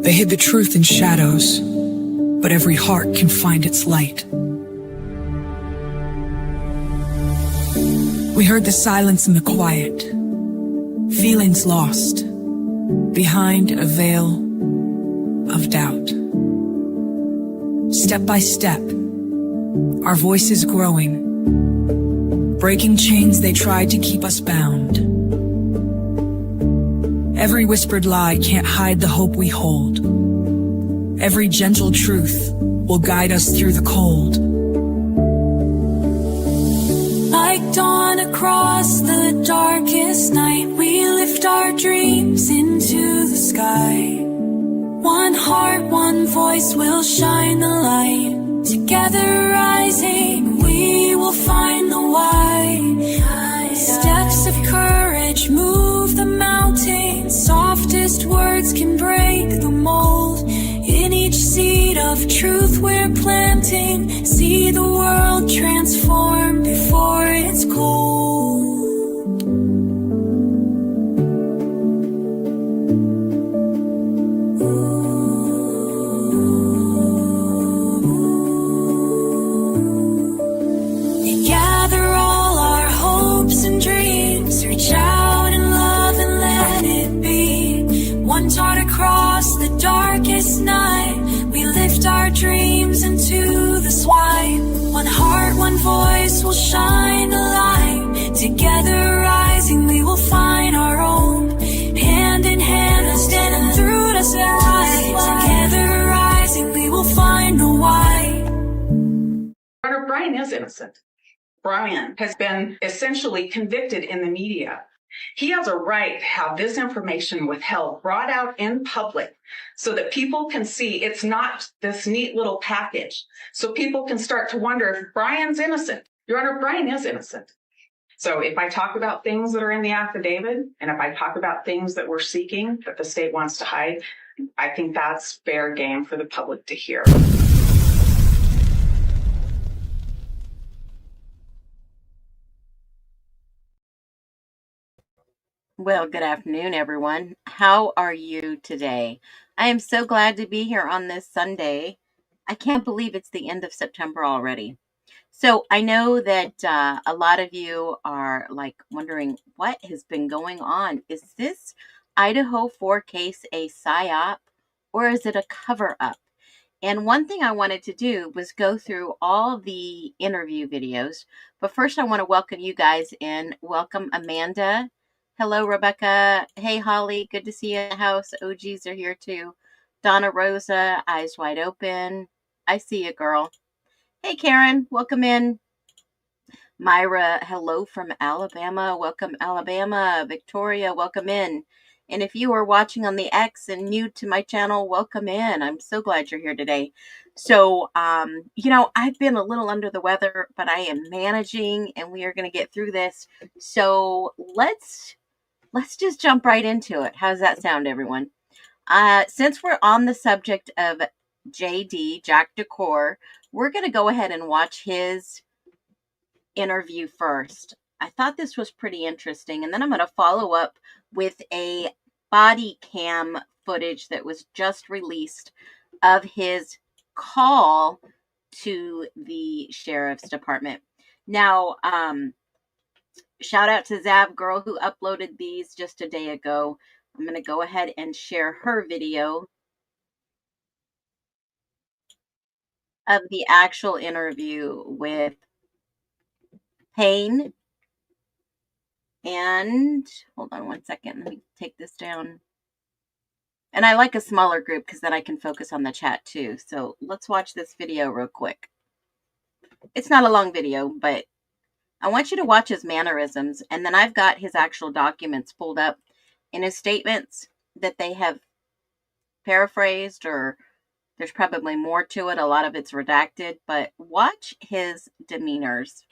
They hid the truth in shadows, but every heart can find its light. We heard the silence and the quiet, feelings lost behind a veil of doubt. Step by step, our voices growing, breaking chains they tried to keep us bound. Every whispered lie can't hide the hope we hold. Every gentle truth will guide us through the cold. Like dawn across the darkest night, we lift our dreams into the sky. One heart, one voice will shine the light. Together rising, we will find the why. Steps of courage move the mountains. Softest words can break the mold. In each seed of truth we're planting, see the world transform before it's cold. We gather all our hopes and dreams, reach out in love and let it be. One taught across the darkest night, we lift our dreams into the swipe. One heart, one voice will shine a light. Together rising, we will find our own. Hand in hand, standing through the light. Together rising, we will find the why. Brian is innocent. Brian has been essentially convicted in the media. He has a right to have this information withheld, brought out in public, so that people can see it's not this neat little package. So people can start to wonder if Brian's innocent. Your Honor, Brian is innocent. So if I talk about things that are in the affidavit, and if I talk about things that we're seeking that the state wants to hide, I think that's fair game for the public to hear. Well, good afternoon, everyone. How are you today? I am so glad to be here on this Sunday. I can't believe it's the end of September already. So I know that a lot of you are like wondering what has been going on. Is this IDAHO4 case a psyop or is it a cover-up? And one thing I wanted to do was go through all the interview videos. But first, I want to welcome you guys in. Welcome, Amanda. Hello, Rebecca. Hey, Holly. Good to see you in the house. OGs are here too. Donna Rosa, eyes wide open. I see you, girl. Hey, Karen. Welcome in. Myra, hello from Alabama. Welcome, Alabama. Victoria, welcome in. And if you are watching on the X and new to my channel, welcome in. I'm so glad you're here today. So, you know, I've been a little under the weather, but I am managing and we are going to get through this. So let's just jump right into it. How's that sound, everyone? Since we're on the subject of JD, Jack Decor, we're going to go ahead and watch his interview first. I thought this was pretty interesting. And then I'm going to follow up with a body cam footage that was just released of his call to the sheriff's department. Now, shout out to Zab Girl who uploaded these just a day ago. I'm going to go ahead and share her video of the actual interview with Payne. And hold on one second. Let me take this down. And I like a smaller group because then I can focus on the chat too. So let's watch this video real quick. It's not a long video, but I want you to watch his mannerisms. And then I've got his actual documents pulled up in his statements that they have paraphrased, or there's probably more to it. A lot of it's redacted, but watch his demeanors.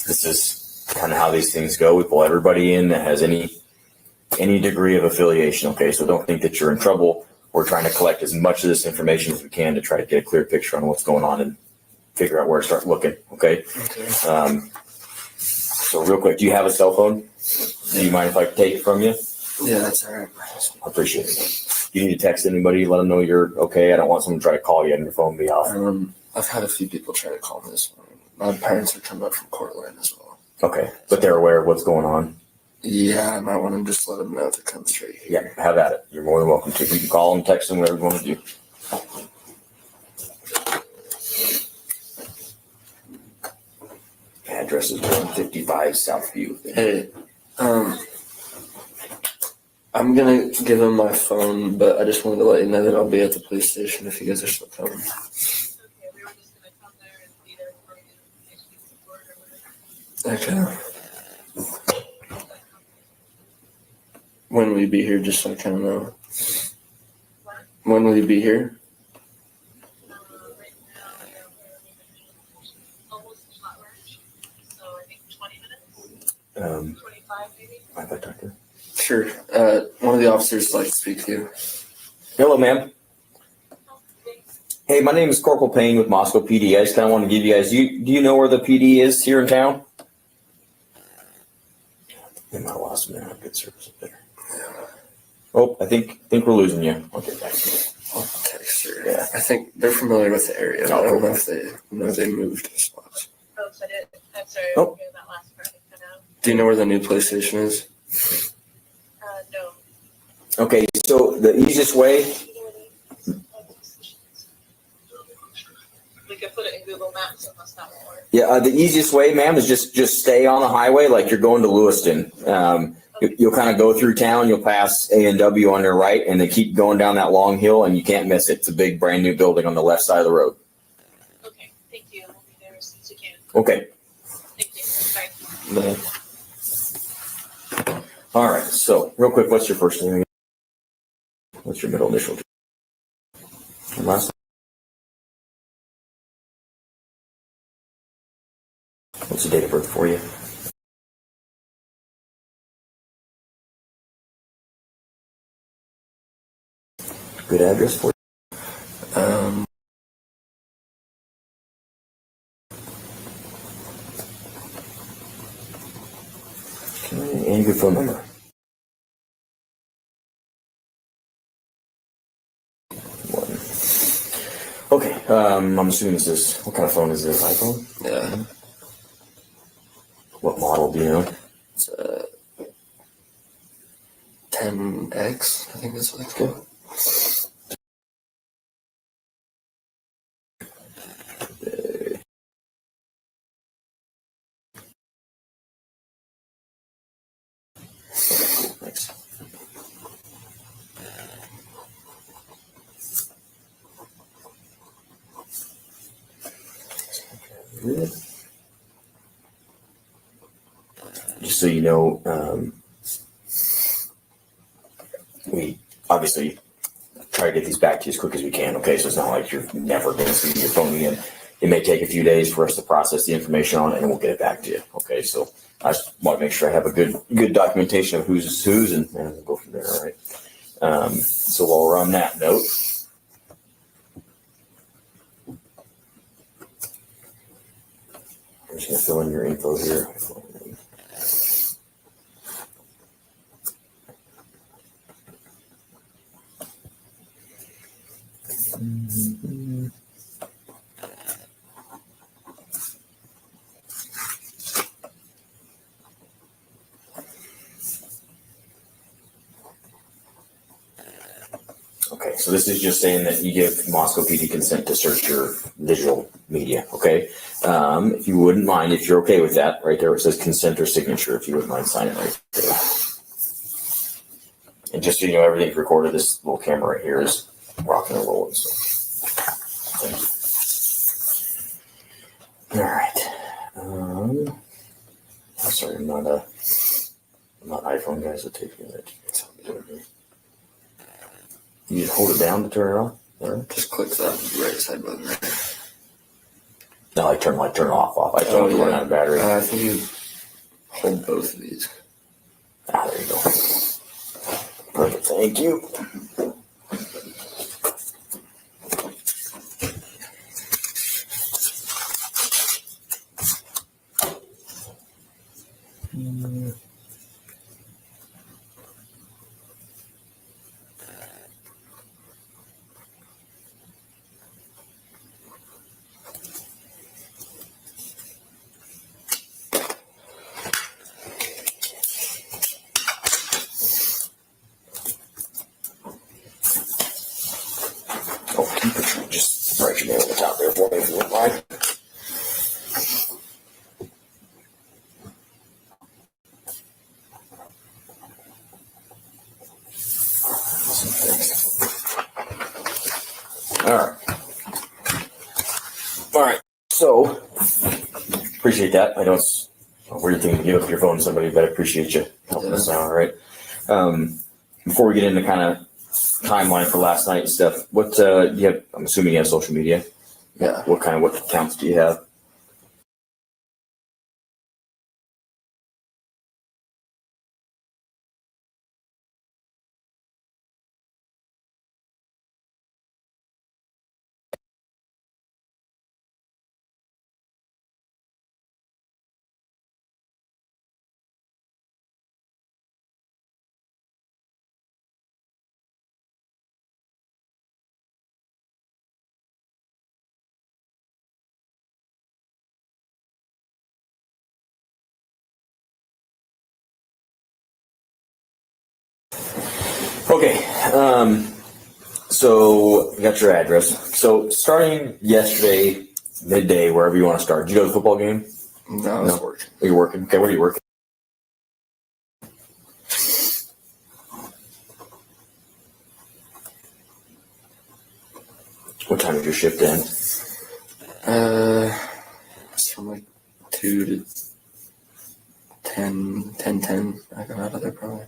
This is kind of how these things go. We pull everybody in that has any degree of affiliation. Okay, so don't think that you're in trouble. We're trying to collect as much of this information as we can to try to get a clear picture on what's going on and figure out where to start looking. Okay. So real quick, do you have a cell phone? Do you mind if I take it from you? Yeah, that's all right. I appreciate it. You need to text anybody, let them know you're okay. I don't want someone to try to call you and your phone be off. I've had a few people try to call me this morning. My parents are coming up from Cortland as well. Okay, but they're aware of what's going on. Yeah, I might want to just let them know to come straight here. Yeah, have at it. You're more than welcome to. You can call them, text them, whatever you want to do. Address is 155 Southview. Hey, I'm gonna give them my phone, but I just wanted to let you know that I'll be at the police station if you guys are still coming. Okay, we were just gonna come there and be there for you next week before or whatever. Okay. When will you be here, just so I kind of know? What? When will you be here? Right now, we're almost hot ranch, so I think 20 minutes, 25 maybe. Mind if I talk to her? Sure. One of the officers would like to speak to you. Hello, ma'am. Hey, my name is Corporal Payne with Moscow PD. I just kind of want to give you guys, do you know where the PD is here in town? We might have lost them. They don't have good service up there. Oh, I think we're losing you. I'll get back to you. Okay, sure. Yeah. I think they're familiar with the area. Oh, I don't cool. know if they know they moved spots. Oh, so I'm sorry, I Oh. didn't hear that last part. Cut out. Do you know where the new police station is? No. Okay, so the easiest way, We could put it in Google Maps unless that won't work. yeah, the easiest way, ma'am, is just stay on the highway like you're going to Lewiston. You'll kind of go through town, you'll pass A&W on your right, and then keep going down that long hill, and you can't miss it. It's a big, brand new building on the left side of the road. Okay, thank you. We'll be there as soon as we can. Okay. Thank you. Bye. All right, so real quick, what's your first name? What's your middle initial? And last. What's the date of birth for you? Good address for you? Okay, and your phone number. Okay, I'm assuming this is, what kind of phone is this, iPhone? Yeah. What model do you know? It's 10X, I think that's what it's called. Thanks. Just so you know, we obviously try to get these back to you as quick as we can, okay? So it's not like you're never going to see your phone again. It may take a few days for us to process the information on it, and we'll get it back to you, okay? So I just want to make sure I have a good documentation of who's whose, and we'll go from there, all right? So while we're on that note, I'm just going to fill in your info here. Okay, so this is just saying that you give Moscow PD consent to search your digital media, okay? If you wouldn't mind, if you're okay with that, right there where it says consent or signature, if you wouldn't mind signing right there. And just so you know, everything's recorded. This little camera right here is rocking and rolling, so thank you. All right. Sorry, I'm not an iPhone guy, so it takes me a minute. You just hold it down to turn it on? Or? Just click that right side button right there. No, like turn it off. I don't run out of battery. I think you hold both of these. Ah, there you go. Perfect, thank you. All right. So, appreciate that. I know it's a weird thing to give up your phone to somebody, but I appreciate you helping us out. All right. Before we get into kind of timeline for last night and stuff, what you have? I'm assuming you have social media. Yeah. What accounts do you have? Okay. So you got your address. So starting yesterday, midday, wherever you want to start. Did you go to the football game? No, I was working. You're working. Okay, where are you working? What time did your shift end? It's from like 2 to 10. I got out of there probably.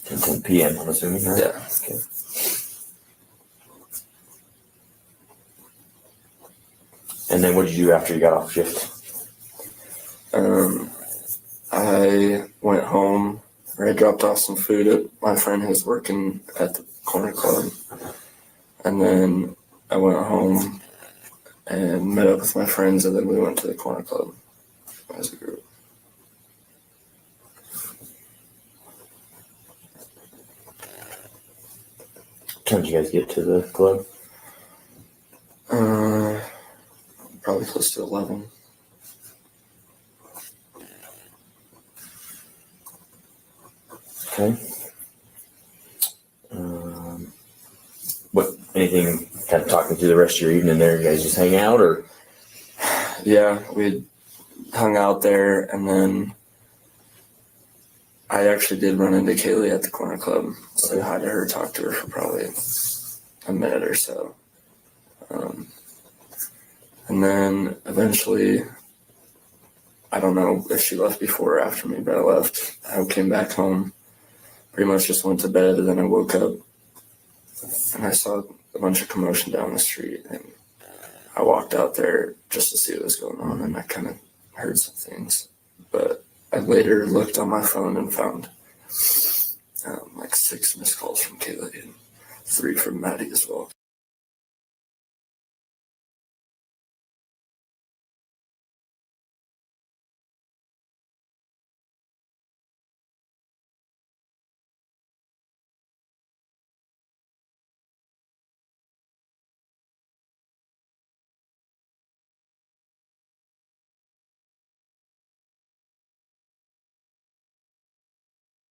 10 p.m. I'm assuming, right? Yeah. Okay. And then what did you do after you got off shift? I went home, or I dropped off some food at my friend who's working at the corner club. And then I went home and met up with my friends, and then we went to the corner club as a group. What time did you guys get to the club? Probably close to 11. Okay. Anything kind of talking through the rest of your evening there? You guys just hang out, or? Yeah, we hung out there, and then I actually did run into Kaylee at the corner club. Said hi to her, talked to her for probably a minute or so. And then eventually, I don't know if she left before or after me, but I left. I came back home, pretty much just went to bed, and then I woke up and I saw a bunch of commotion down the street, and I walked out there just to see what was going on, and I kind of heard some things. But I later looked on my phone and found like 6 missed calls from Kaylee and 3 from Maddie as well.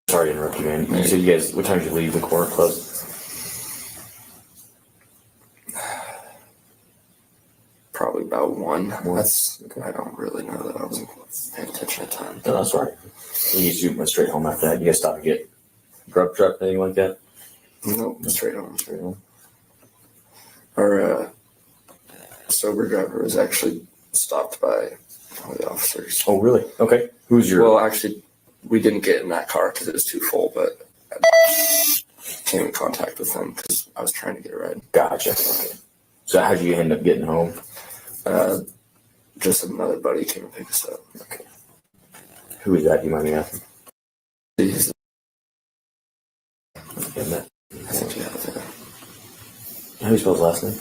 Sorry to interrupt you, man. You said you guys, what time did you leave the corner club? Probably about 1. I don't really know that. I wasn't paying attention at the time. No, that's right. You went straight home after that. You guys stop and get grub truck, anything like that? Nope, straight home. Our sober driver was actually stopped by one of the officers. Oh, really? Okay. Who's your? Well, actually, we didn't get in that car because it was too full, but I came in contact with them because I was trying to get a ride. Gotcha. Okay. So how'd you end up getting home? Just another buddy came and picked us up. Okay. Who is that? Do you mind me asking? He's, Getting that? I think you have it. How do you spell his last name?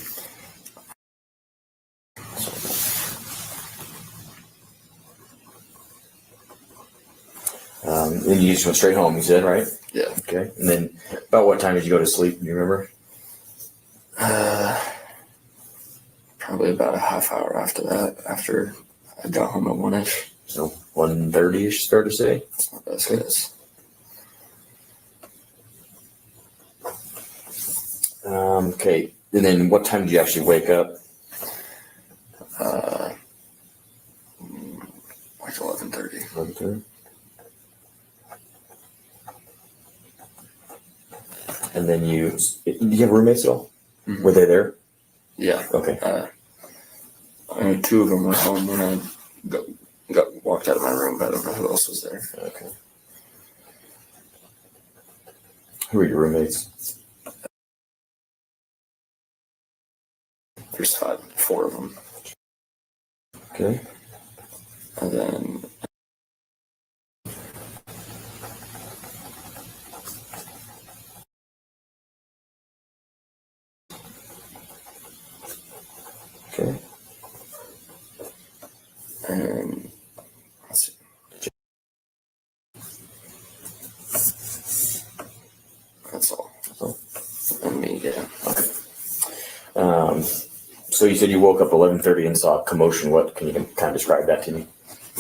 And you just went straight home, you said, right? Yeah. Okay. And then about what time did you go to sleep? Do you remember? Probably about a half hour after that, after I got home at 1-ish. So 1:30-ish, fair to say? That's my best guess. Okay. And then what time did you actually wake up? Like 11:30. 11:30. And then did you have roommates at all? Mhm. Were they there? Yeah. Okay. Two of them were home when I got walked out of my room, but I don't know who else was there. Okay. Who are your roommates? There's four of them. Okay. And then Okay. and let's see. That's all. And me, yeah. So you said you woke up 11:30 and saw a commotion. What can you kind of describe that to me?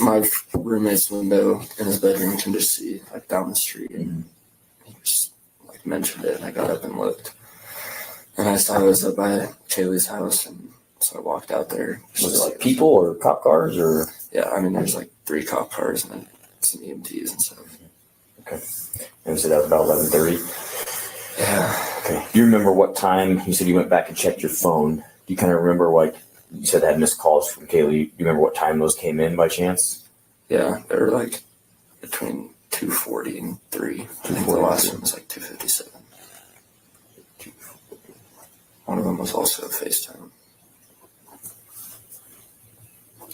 My roommate's window in his bedroom, you can just see like down the street, and he just like mentioned it, and I got up and looked, and I saw it was up by Kaylee's house, and so I walked out there. Was it like people or cop cars or? Yeah, I mean, there's like 3 cop cars and then some EMTs and stuff. Okay. And so that was about 11:30. Yeah. Okay. Do you remember what time you said you went back and checked your phone? Do you kind of remember what you said had missed calls from Kaylee? Do you remember what time those came in by chance? Yeah, they were like between 2:40 and 3. I think the last one was like 2:57. One of them was also a FaceTime.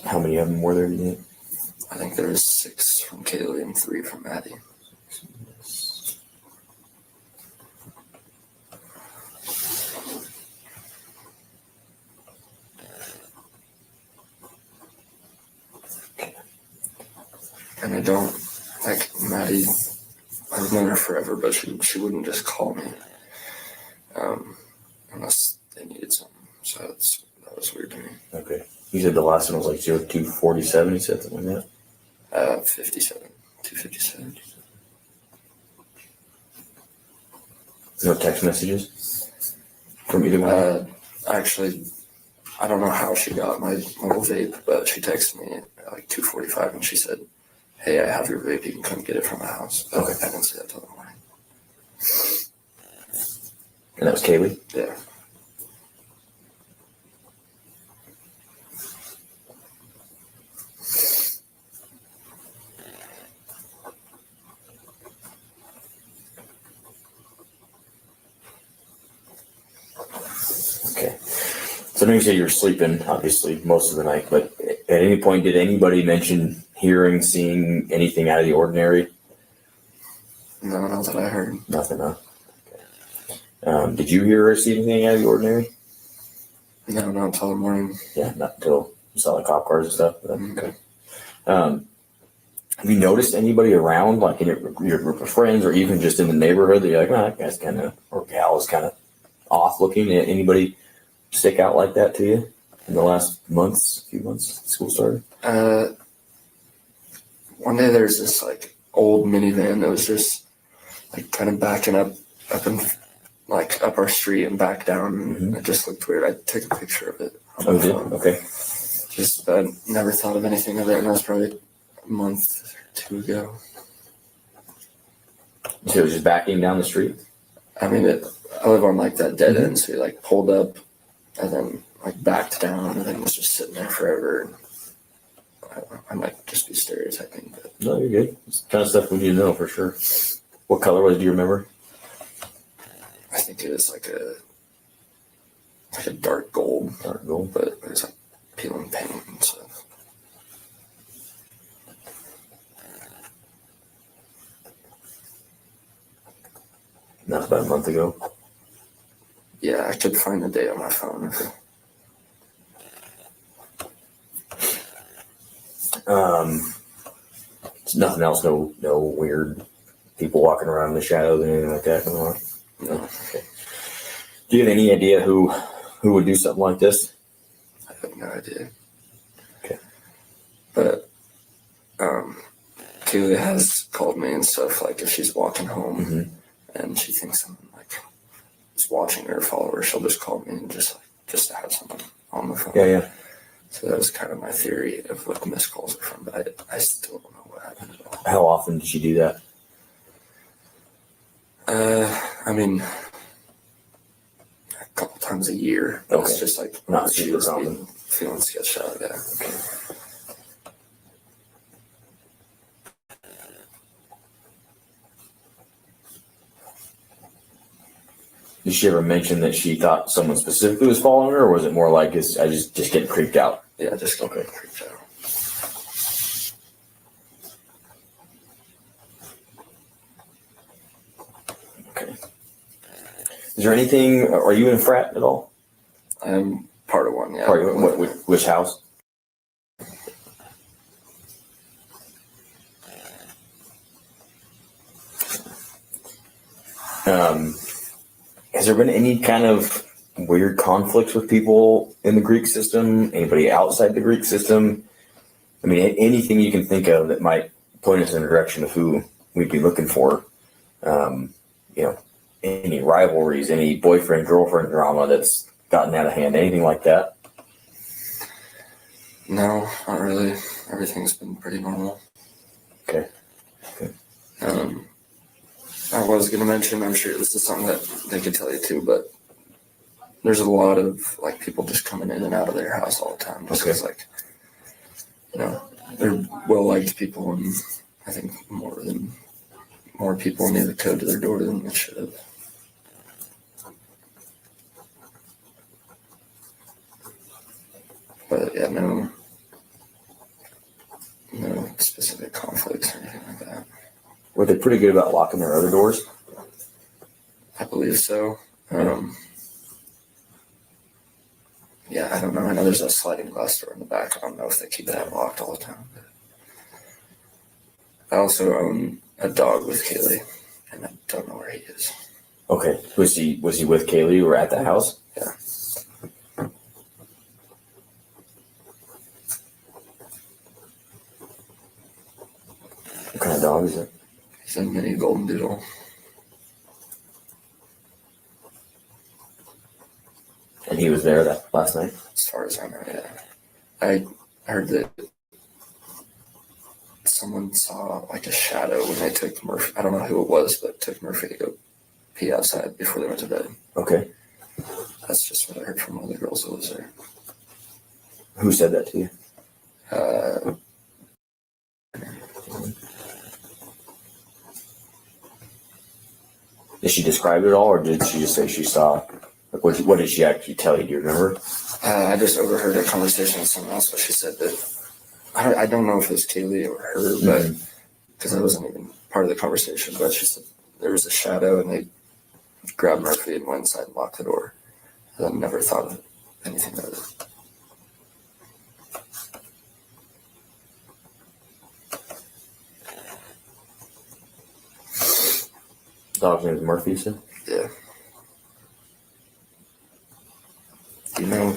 How many of them were there? Do you think? I think there was 6 from Kaylee and 3 from Maddie. And I don't, like, Maddie, I've known her forever, but she wouldn't just call me unless they needed something. So that was weird to me. Okay. You said the last one was like 0247. You said something like that? 257. No text messages from either one? Actually, I don't know how she got my little vape, but she texted me at like 2:45 and she said, "Hey, I have your vape. You can come get it from the house." But Okay. I didn't see that till the morning. And that was Kaylee? Yeah. Okay. So I know you said you were sleeping, obviously, most of the night, but at any point, did anybody mention hearing, seeing anything out of the ordinary? No, not that I heard. Nothing, huh? Okay. Did you hear or see anything out of the ordinary? No, not until the morning. Yeah, not until you saw the cop cars and stuff. But, Mhm. okay. Have you noticed anybody around, like in your group of friends, or even just in the neighborhood, that you're like, that guy's kind of, or gal is kind of off looking? Anybody stick out like that to you in the last few months since school started? One day there's this like old minivan that was just like kind of backing up and like up our street and back down, and it just looked weird. I took a picture of it. Oh, you did? Okay. Just I never thought of anything of it, and that was probably a month or 2 ago. So it was just backing down the street? I mean, I live on like that dead end, so he like pulled up and then like backed down and then was just sitting there forever. I might just be stereotyping, but No, you're good. It's the kind of stuff we need to know for sure. What color was it? Do you remember? I think it was like a dark gold, Dark gold. but it was like peeling paint and stuff. And that was about a month ago. Yeah, I could find the date on my phone. It's nothing else. No weird people walking around in the shadows or anything like that going on. No, Okay. Do you have any idea who would do something like this? I have no idea. Okay. But Kaylee has called me and stuff, like if she's walking home and she thinks I'm like is watching her, follow her, she'll just call me and just to have someone on the phone. Yeah. So that was kind of my theory of what the missed calls are from, but I still don't know what happened at all. How often did she do that? I mean, times a year. But Okay. it's just like Not she super was common. feeling sketched out. Yeah. Okay. Did she ever mention that she thought someone specifically was following her, or was it more like I just getting creeped out? Yeah, just Okay. creeped out. Okay. Is there anything? Are you in a frat at all? I'm part of one. Yeah. Part of which house? Has there been any kind of weird conflicts with people in the Greek system? Anybody outside the Greek system? I mean, anything you can think of that might point us in the direction of who we'd be looking for. You know, any rivalries, any boyfriend-girlfriend drama that's gotten out of hand, anything like that? No, not really. Everything's been pretty normal. Okay. I was going to mention, I'm sure this is something that they could tell you too, but there's a lot of like people just coming in and out of their house all the time. Just Okay. 'cause, like, you know, they're well-liked people, and I think more people knew the code to their door than they should have. But yeah, no specific conflicts or anything like that. Were they pretty good about locking their other doors? I believe so. Yeah, I don't know. I know there's a sliding glass door in the back. I don't know if they keep that locked all the time. But I also own a dog with Kaylee, and I don't know where he is. Okay. Was he with Kaylee or at the house? Yeah. What kind of dog is it? He's a mini golden doodle. And he was there that last night? As far as I know, yeah. I heard that someone saw like a shadow when they took Murphy. I don't know who it was, but took Murphy to go pee outside before they went to bed. Okay. That's just what I heard from one of the girls that was there. Who said that to you? Did she describe it at all, or did she just say she saw? Like, what did she actually tell you? Do you remember? I just overheard a conversation with someone else, but she said that I don't know if it was Kaylee or her, but because I wasn't even part of the conversation. But she said there was a shadow, and they grabbed Murphy and went inside and locked the door. And I never thought of anything of it. Dog's name is Murphy, you said? Yeah. Do you know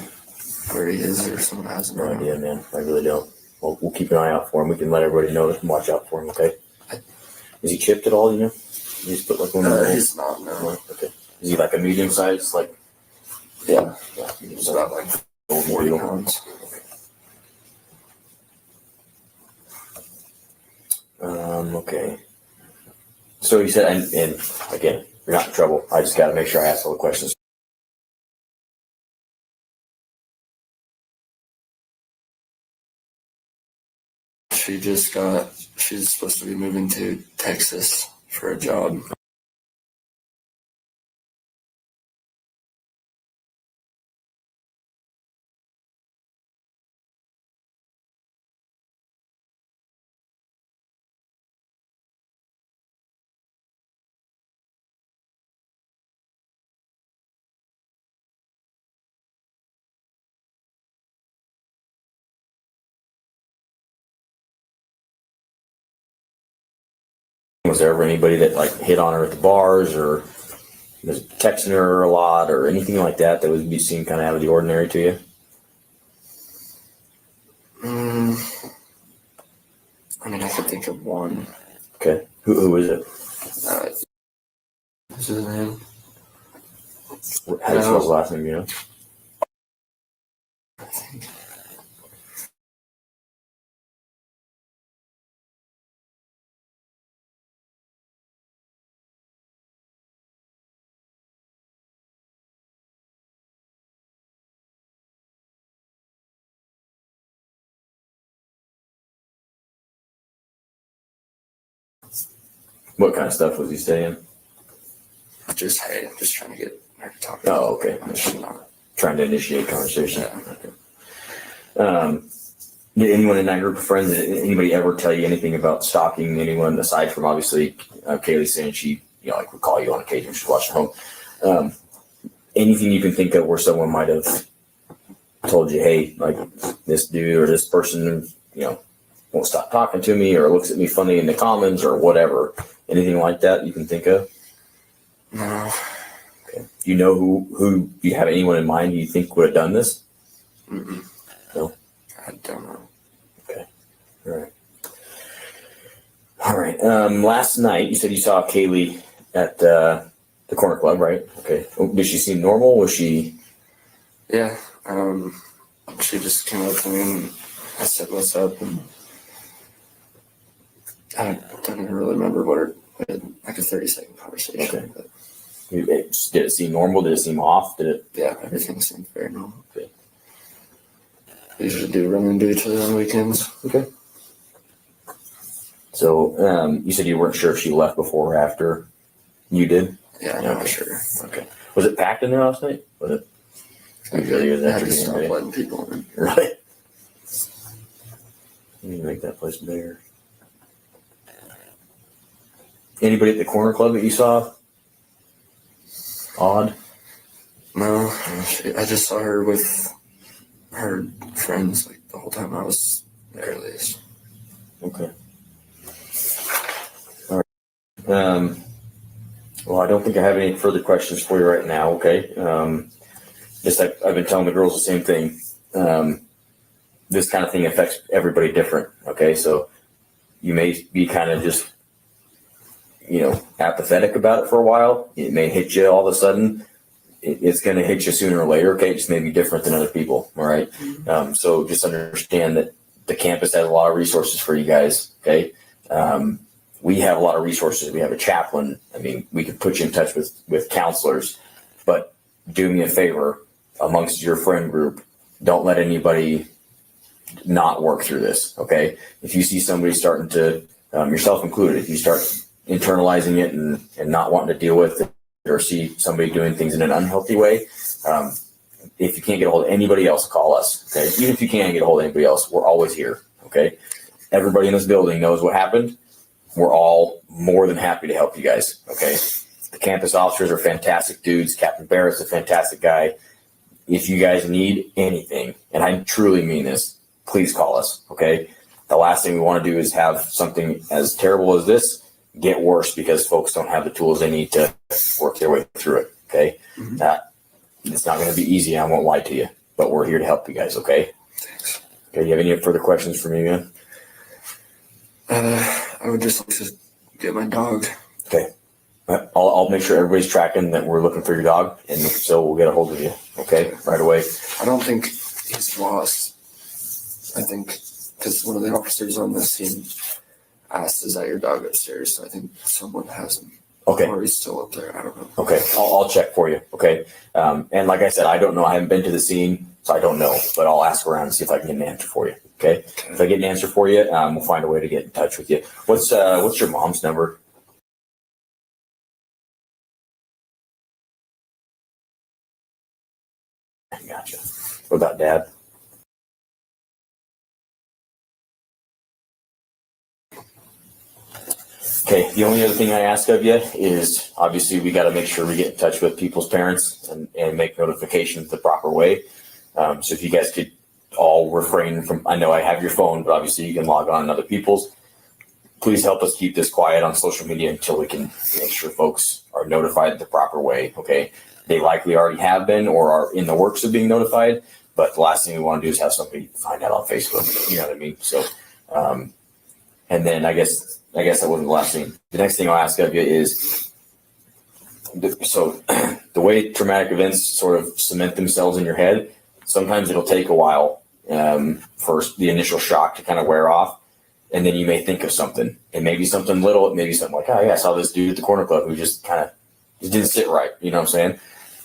where he is, or someone has him? No idea, man. I really don't. Well, we'll keep an eye out for him. We can let everybody know and watch out for him, okay? Is he chipped at all, you know? You just put like one of those? He's not, no. Okay. Is he like a medium size? Like, Yeah. medium He's size. about like 40 pounds. Okay. So you said, and again, you're not in trouble. I just got to make sure I ask all the questions. She's supposed to be moving to Texas for a job. Was there ever anybody that like hit on her at the bars, or was texting her a lot, or anything like that would be seen kind of out of the ordinary to you? I mean, I could think of one. Okay. Who is it? What's his name? How do you spell his last name, you know? I think What kind of stuff was he saying? Just, hey, I'm just trying to get her to talk. Oh, okay. She's not. Trying to initiate conversation. Yeah. Okay. Did anyone in that group of friends, did anybody ever tell you anything about stalking anyone aside from obviously Kaylee saying she, like would call you on occasion when she's watching home? Anything you can think of where someone might have told you, hey, like this dude or this person, won't stop talking to me or looks at me funny in the comments or whatever. Anything like that you can think of? No. Okay. Do you know who do you have anyone in mind you think would have done this? Mm-mm. No? I don't know. Okay. All right. Last night you said you saw Kaylee at the corner club, right? Okay. Did she seem normal? Was she? Yeah. She just came up to me and I said, "What's up?" And I don't even really remember we had like a 30-second conversation. Okay. But Did it seem normal? Did it seem off? Did it? yeah, everything seemed very normal. Okay. We usually do run into each other on weekends. Okay. So you said you weren't sure if she left before or after you did? Yeah, I'm not sure. Okay. Was it packed in there last night? Was it? I had to stop letting people in. Right. You need to make that place bigger. Anybody at the corner club that you saw? Odd? No, I just saw her with her friends like the whole time I was there, at least. Okay. All right. Well, I don't think I have any further questions for you right now. Okay. Just like I've been telling the girls the same thing. This kind of thing affects everybody different. Okay. So you may be kind of just, apathetic about it for a while. It may hit you all of a sudden. It's going to hit you sooner or later. Okay. It just may be different than other people. All right. So just understand that the campus has a lot of resources for you guys. Okay. We have a lot of resources. We have a chaplain. I mean, we could put you in touch with counselors, but do me a favor amongst your friend group. Don't let anybody not work through this. Okay. If you see somebody starting to, yourself included, if you start internalizing it and not wanting to deal with it or see somebody doing things in an unhealthy way, if you can't get a hold of anybody else, call us. Okay. Even if you can't get a hold of anybody else, we're always here. Okay. Everybody in this building knows what happened. We're all more than happy to help you guys. Okay. The campus officers are fantastic dudes. Captain Barrett's a fantastic guy. If you guys need anything, and I truly mean this, please call us. Okay. The last thing we want to do is have something as terrible as this get worse because folks don't have the tools they need to work their way through it. Okay. Mm-hmm. It's not going to be easy. I won't lie to you, but we're here to help you guys. Okay. Thanks. Okay. You have any further questions for me, man? I would just like to get my dog. Okay. I'll make sure everybody's tracking that we're looking for your dog, and so we'll get a hold of you. Okay. Right away. I don't think he's lost. I think because one of the officers on the scene asked, "Is that your dog upstairs?" So I think someone has him. Okay. Or he's still up there. I don't know. Okay. I'll check for you. Okay. And like I said, I don't know. I haven't been to the scene, so I don't know, but I'll ask around and see if I can get an answer for you. Okay. If I get an answer for you, we'll find a way to get in touch with you. What's your mom's number? Gotcha. What about dad? Okay, the only other thing I ask of you is obviously we got to make sure we get in touch with people's parents and make notifications the proper way. So if you guys could all refrain from, I know I have your phone, but obviously you can log on other people's. Please help us keep this quiet on social media until we can make sure folks are notified the proper way. Okay. They likely already have been or are in the works of being notified, but the last thing we want to do is have somebody find out on Facebook. You know what I mean? So, and then I guess that wasn't the last thing. The next thing I'll ask of you is, so the way traumatic events sort of cement themselves in your head, sometimes it'll take a while for the initial shock to kind of wear off. And then you may think of something. It may be something little. It may be something like, oh, yeah, I saw this dude at the corner club who just kind of didn't sit right. You know what I'm saying?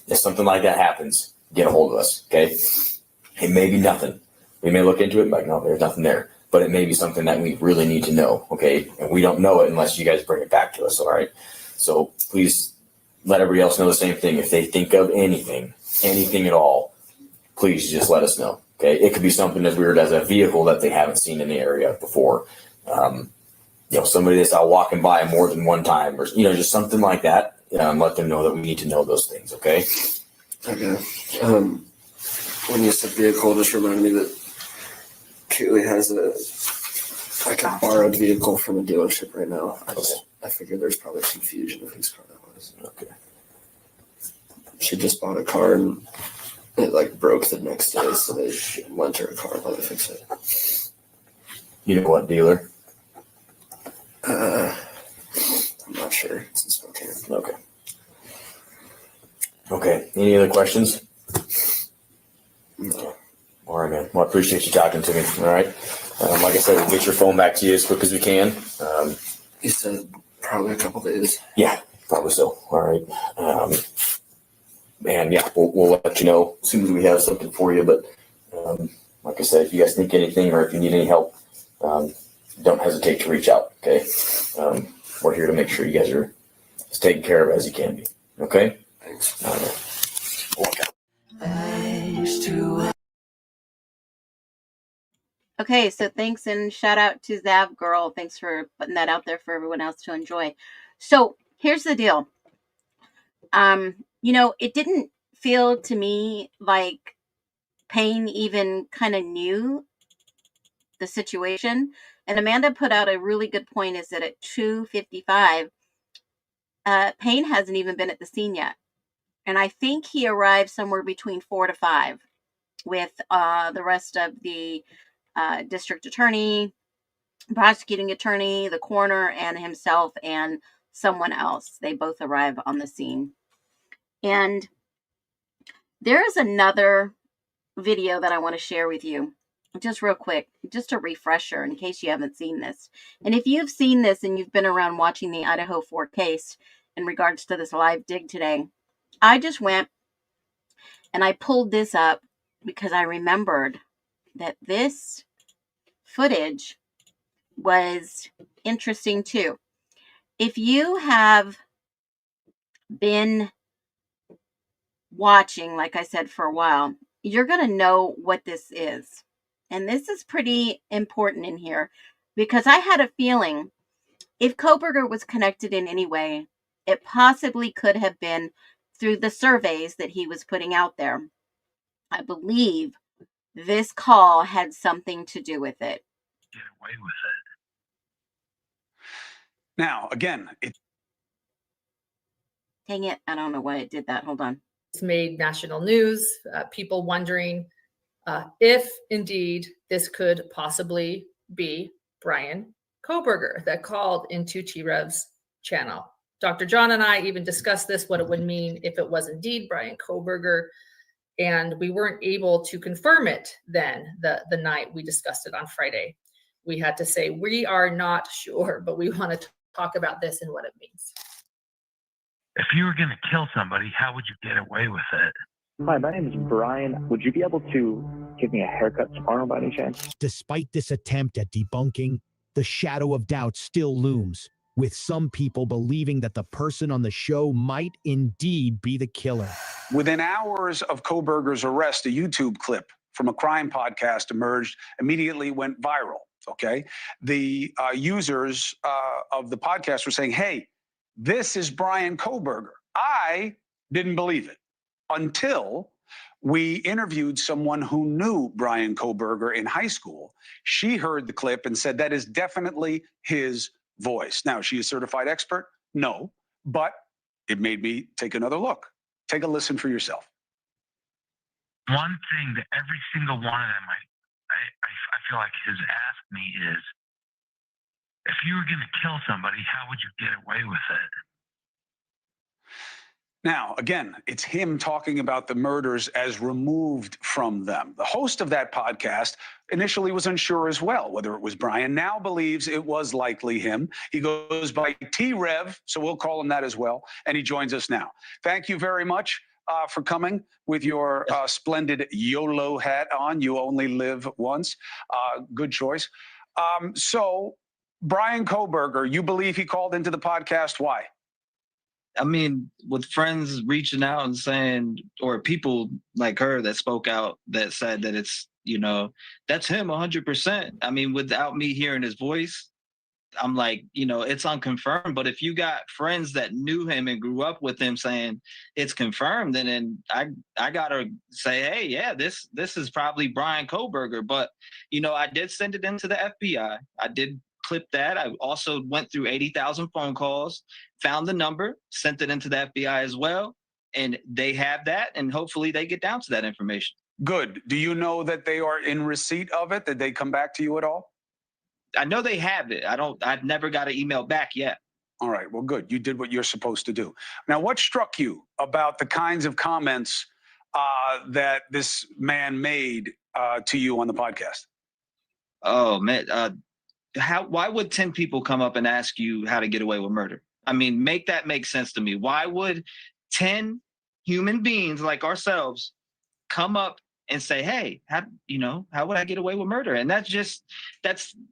If something like that happens, get a hold of us, okay? It may be nothing. We may look into it and be like, no, there's nothing there. But but it may be something that we really need to know, okay? And we don't know it unless you guys bring it back to us, all right? So please let everybody else know the same thing. If they think of anything at all, please just let us know, okay? It could be something as weird as a vehicle that they haven't seen in the area before. Somebody that's out walking by more than one time, or, just something like that. Let them know that we need to know those things, okay? Okay. When you said vehicle, just reminded me that Kaylee has a borrowed vehicle from a dealership right now. I figured there's probably confusion of whose car that was. Okay. She just bought a car and it broke the next day, so they lent her a car while they fix it. You know what dealer? I'm not sure. It's in Spokane. Okay. Any other questions? No. All right, man. Well, I appreciate you talking to me. All right. Like I said, we'll get your phone back to you as quick as we can. He said probably a couple days. Yeah, probably so. All right. And yeah, we'll let you know as soon as we have something for you. But like I said, if you guys think anything or if you need any help, don't hesitate to reach out. Okay. We're here to make sure you guys are as taken care of as you can be. Okay. Thanks. Okay, so thanks and shout out to Zav Girl. Thanks for putting that out there for everyone else to enjoy. So here's the deal. It didn't feel to me like Payne even kind of knew the situation. And Amanda put out a really good point, is that at 2:55, Payne hasn't even been at the scene yet. And I think he arrived somewhere between 4 to 5 with the rest of the district attorney, prosecuting attorney, the coroner, and himself and someone else. They both arrive on the scene. And there is another video that I want to share with you, just real quick, just a refresher in case you haven't seen this. And if you've seen this and you've been around watching the IDAHO4 case in regards to this live dig today, I just went and I pulled this up because I remembered that this footage was interesting too. If you have been watching, like I said, for a while, you're going to know what this is. And this is pretty important in here because I had a feeling if Kohberger was connected in any way, it possibly could have been through the surveys that he was putting out there. I believe this call had something to do with it. Get away with it. Now, again, Dang it. I don't know why it did that. Hold on. It's made national news, people wondering if indeed this could possibly be Brian Kohberger that called into T-Rev's channel. Dr. John and I even discussed this, what it would mean if it was indeed Brian Kohberger, and we weren't able to confirm it then the night we discussed it on Friday. We had to say, we are not sure, but we want to talk about this and what it means. if you were going to kill somebody, how would you get away with it? Hi, my name is Brian. Would you be able to give me a haircut tomorrow by any chance? Despite this attempt at debunking, the shadow of doubt still looms, with some people believing that the person on the show might indeed be the killer. Within hours of Kohberger's arrest, a YouTube clip from a crime podcast emerged, immediately went viral, okay? The users of the podcast were saying, hey, this is Brian Kohberger. I didn't believe it until we interviewed someone who knew Brian Kohberger in high school. She heard the clip and said that is definitely his voice. Now, is she a certified expert? No, but it made me take another look. Take a listen for yourself. One thing that every single one of them I feel like has asked me is, if you were going to kill somebody, how would you get away with it? Now, again, it's him talking about the murders as removed from them. The host of that podcast initially was unsure as well whether it was Brian. Now believes it was likely him. He goes by T-Rev, so we'll call him that as well, and he joins us now. Thank you very much for coming with your splendid YOLO hat on. You only live once. Good choice. So Brian Koberger, you believe he called into the podcast? Why? I mean, with friends reaching out and saying, or people like her that spoke out that said that it's, that's him 100%. I mean, without me hearing his voice, I'm like, it's unconfirmed. But if you got friends that knew him and grew up with him saying it's confirmed, then I gotta say, hey, yeah, this is probably Brian Koberger. But I did send it into the FBI. I did clip that. I also went through 80,000 phone calls, found the number, sent it into the FBI as well, and they have that, and hopefully they get down to that information. Good. Do you know that they are in receipt of it? Did they come back to you at all? I know they have it. I've never got an email back yet. All right. Well, good. You did what you're supposed to do. Now, what struck you about the kinds of comments that this man made to you on the podcast? Oh, man. Why would 10 people come up and ask you how to get away with murder? I mean, make that make sense to me. Why would 10 human beings like ourselves come up and say, hey, how would I get away with murder? And that's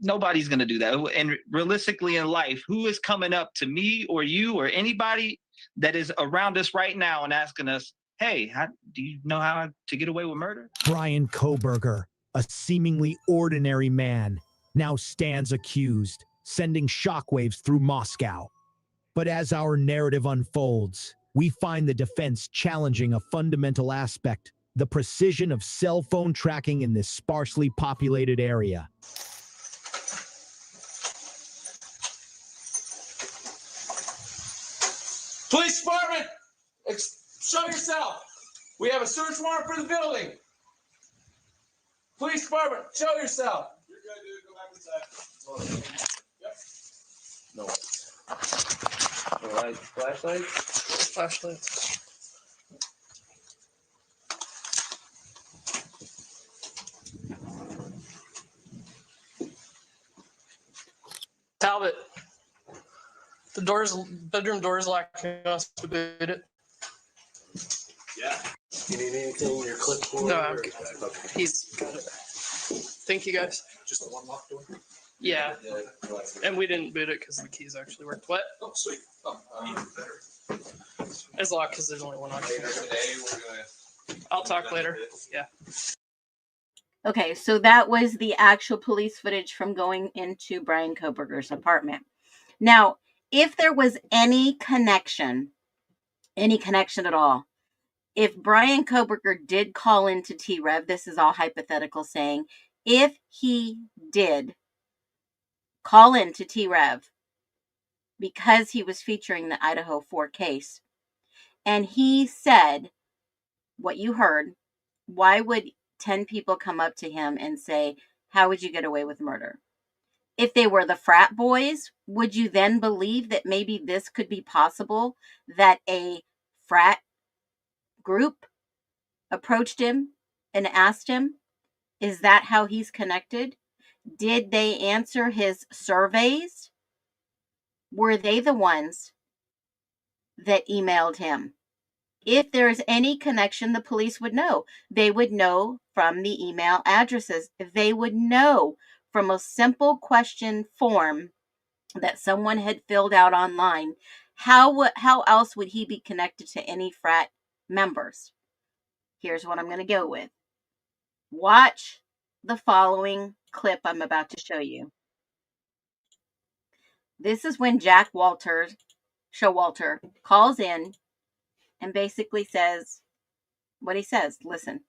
nobody's going to do that. And realistically in life, who is coming up to me or you or anybody that is around us right now and asking us, hey, do you know how to get away with murder? Brian Koberger, a seemingly ordinary man, now stands accused, sending shockwaves through Moscow. But as our narrative unfolds, we find the defense challenging a fundamental aspect: the precision of cell phone tracking in this sparsely populated area. Police department, show yourself. We have a search warrant for the building. Police department, show yourself. You're good, dude. Go back inside. Yep. No. No lights. Flashlights? Flashlights. Talbot, the bedroom door is locked. Can you also boot it? Yeah. You need anything in your clipboard? No, I'm good. Okay. He's got it. Thank you, guys. Just the one locked door? Yeah. And we didn't boot it because the keys actually worked. What? Oh, sweet. Oh, even better. It's locked because there's only one lock. Later today, I'll talk later. Yeah. Okay, so that was the actual police footage from going into Brian Koberger's apartment. Now, if there was any connection at all, if Brian Koberger did call into T-Rev, this is all hypothetical saying, if he did call into T-Rev because he was featuring the IDAHO4 case, and he said what you heard, why would 10 people come up to him and say, how would you get away with murder? If they were the frat boys, would you then believe that maybe this could be possible, that a frat group approached him and asked him, is that how he's connected? Did they answer his surveys? Were they the ones that emailed him? If there is any connection, the police would know. They would know from the email addresses. They would know from a simple question form that someone had filled out online. How else would he be connected to any frat members? Here's what I'm going to go with. Watch the following clip I'm about to show you. This is when Showalter calls in and basically says what he says. Listen.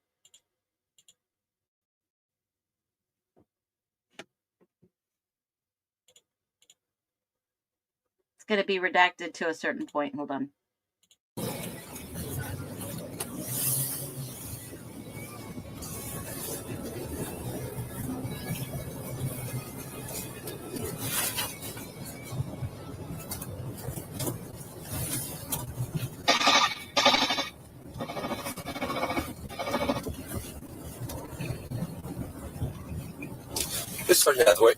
It's going to be redacted to a certain point. Hold on. This is Sergeant Hathaway.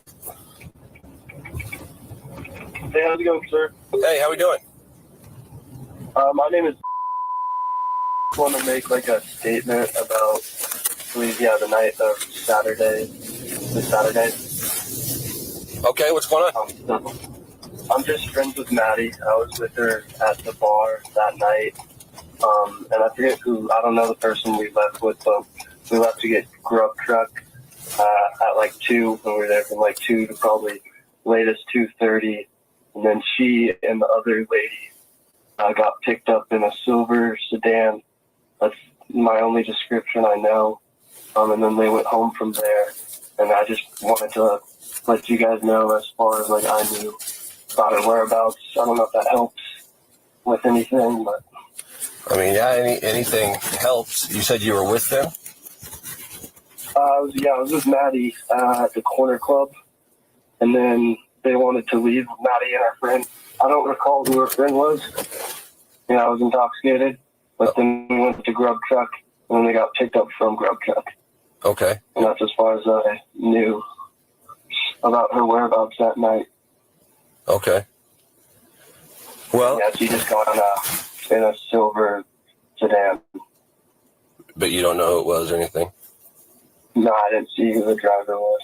Hey, how's it going, sir? Hey, how we doing? My name is. I want to make like a statement about, the night of Saturday, this Saturday. Okay, what's going on? I'm just friends with Maddie. I was with her at the bar that night. And I forget I don't know the person we left with, but we left to get grub truck at like 2, and we were there from like 2 to probably latest 2:30. And then she and the other lady got picked up in a silver sedan. That's my only description I know. And then they went home from there. And I just wanted to let you guys know as far as like I knew about her whereabouts. I don't know if that helps with anything, but I mean, yeah, anything helps. You said you were with them? I was with Maddie at the corner club, and then they wanted to leave Maddie and our friend. I don't recall who her friend was. I was intoxicated, but then we went to Grub Truck, and then they got picked up from Grub Truck. Okay. And that's as far as I knew about her whereabouts that night. Okay. Well, yeah, she just got in a silver sedan. But you don't know who it was or anything? No, I didn't see who the driver was.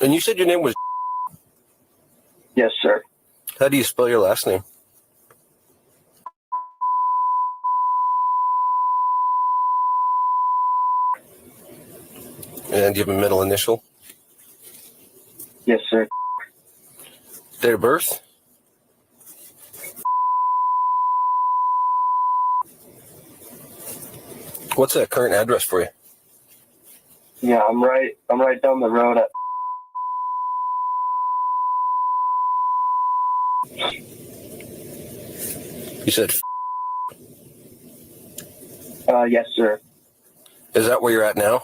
And you said your name was... Yes, sir. How do you spell your last name? And do you have a middle initial? Yes, sir. Date of birth? What's that current address for you? Yeah, I'm right down the road at... You said... Yes, sir. Is that where you're at now?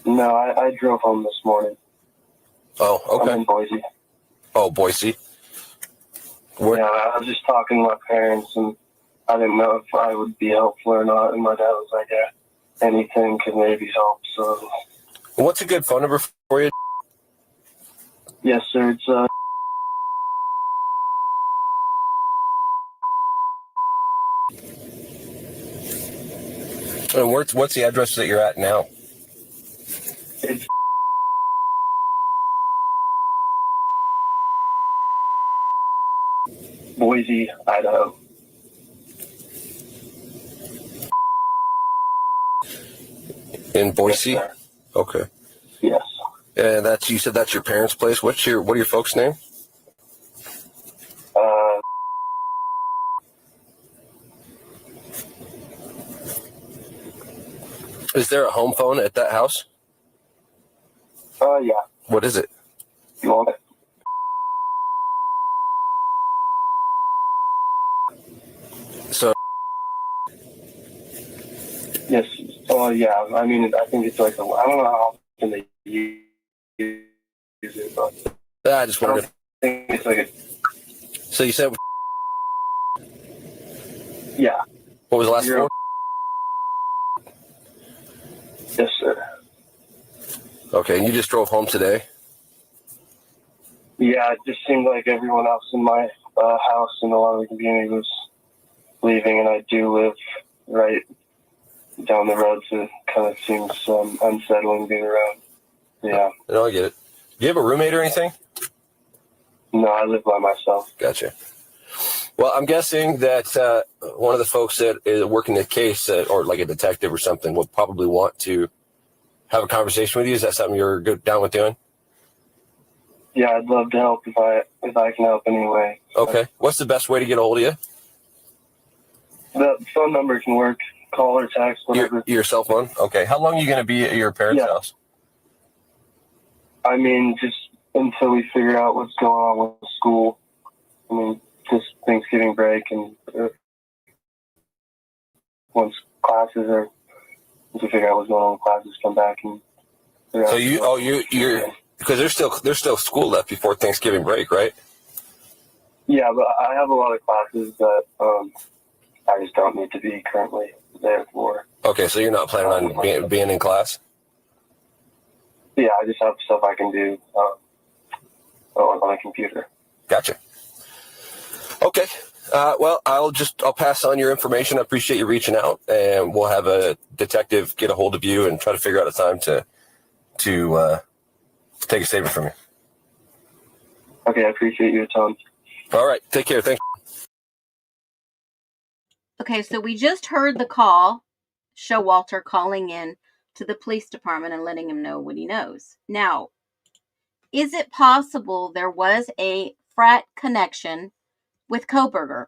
No, I drove home this morning. Oh, okay. I'm in Boise. Oh, Boise. Yeah, I was just talking to my parents, and I didn't know if I would be helpful or not, and my dad was like, yeah, anything could maybe help, so... What's a good phone number for you? Yes, sir, it's, And what's the address that you're at now? It's... Boise, Idaho. In Boise? Yes, sir. Okay. Yes. And you said that's your parents' place. What are your folks' name? Is there a home phone at that house? Yeah. What is it? You want it? So. Yes. Yeah. I mean, I think it's like I don't know how often they use it, but I just wondered. I think it's like a... So you said. Yeah. What was the last four? Yes, sir. Okay, and you just drove home today? Yeah, it just seemed like everyone else in my house and a lot of the community was leaving, and I do live right down the road, so it kind of seems unsettling being around. Yeah. No, I get it. Do you have a roommate or anything? No, I live by myself. Gotcha. Well, I'm guessing that one of the folks that is working the case, or like a detective or something, will probably want to have a conversation with you. Is that something you're down with doing? Yeah, I'd love to help if I can help anyway. Okay. What's the best way to get a hold of you? The phone number can work. Call or text, whatever. Your cell phone? Okay. How long are you going to be at your parents' house? I mean, just until we figure out what's going on with school. I mean, just Thanksgiving break, and once classes are, to figure out what's going on with classes, come back and. So you're because there's still school left before Thanksgiving break, right? Yeah, but I have a lot of classes that I just don't need to be currently there for. Okay, so you're not planning on being in class? Yeah, I just have stuff I can do on my computer. Gotcha. Okay. Well, I'll pass on your information. I appreciate you reaching out, and we'll have a detective get a hold of you and try to figure out a time to take a statement from you. Okay, I appreciate your time. All right, take care. Thanks. Okay, so we just heard the call, Showalter calling in to the police department and letting him know what he knows. Now, is it possible there was a frat connection with Kohberger?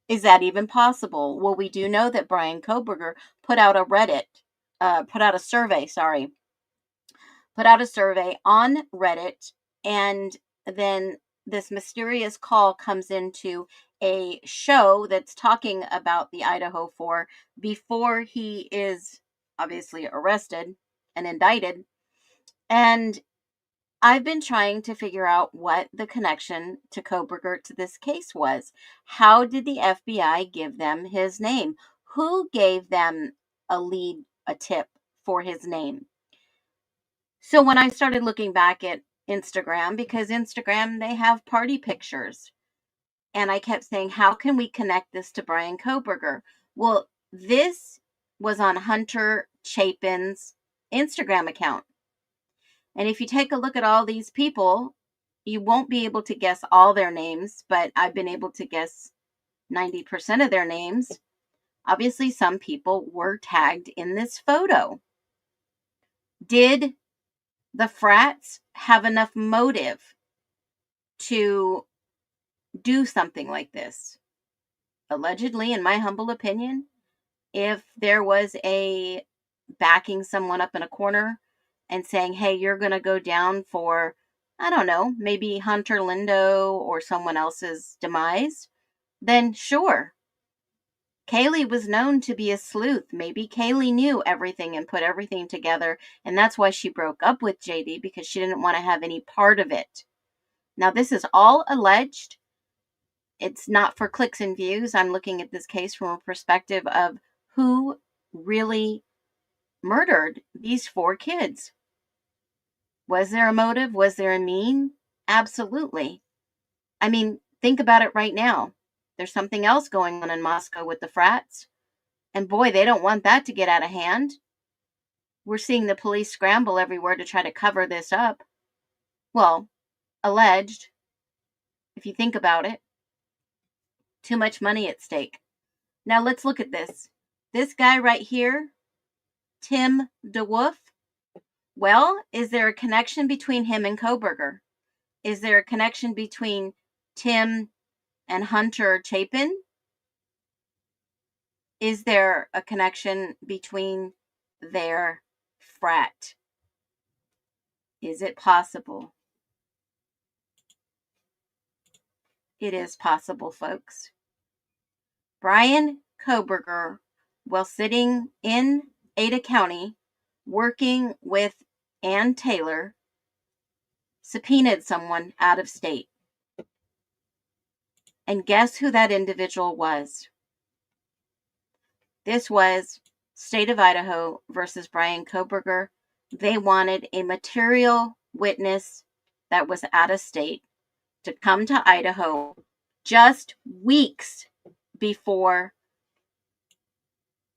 Is that even possible? Well, we do know that Brian Kohberger put out a survey on Reddit, and then this mysterious call comes into a show that's talking about the IDAHO4 before he is obviously arrested and indicted. And I've been trying to figure out what the connection to Kohberger to this case was. How did the FBI give them his name? Who gave them a tip for his name? So when I started looking back at Instagram, because Instagram, they have party pictures. And I kept saying, how can we connect this to Brian Kohberger? Well, this was on Hunter Chapin's Instagram account. And if you take a look at all these people, you won't be able to guess all their names, but I've been able to guess 90% of their names. Obviously, some people were tagged in this photo. Did the Frats have enough motive to do something like this? Allegedly, in my humble opinion, if there was a backing someone up in a corner and saying, hey, you're going to go down for, I don't know, maybe Hunter Lindo or someone else's demise, then sure. Kaylee was known to be a sleuth. Maybe Kaylee knew everything and put everything together, and that's why she broke up with JD, because she didn't want to have any part of it. Now, this is all alleged. It's not for clicks and views. I'm looking at this case from a perspective of who really murdered these 4 kids. Was there a motive? Was there a mean? Absolutely. I mean, think about it right now. There's something else going on in Moscow with the Frats. And boy, they don't want that to get out of hand. We're seeing the police scramble everywhere to try to cover this up. Well, alleged. If you think about it. Too much money at stake. Now let's look at this. This guy right here, Tim Dewolf. Well, is there a connection between him and Kohberger? Is there a connection between Tim and Hunter Chapin? Is there a connection between their frat? Is it possible? It is possible, folks. Brian Kohberger, while sitting in Ada County, working with Ann Taylor, subpoenaed someone out of state. And guess who that individual was? This was State of Idaho versus Brian Kohberger. They wanted a material witness that was out of state to come to Idaho just weeks before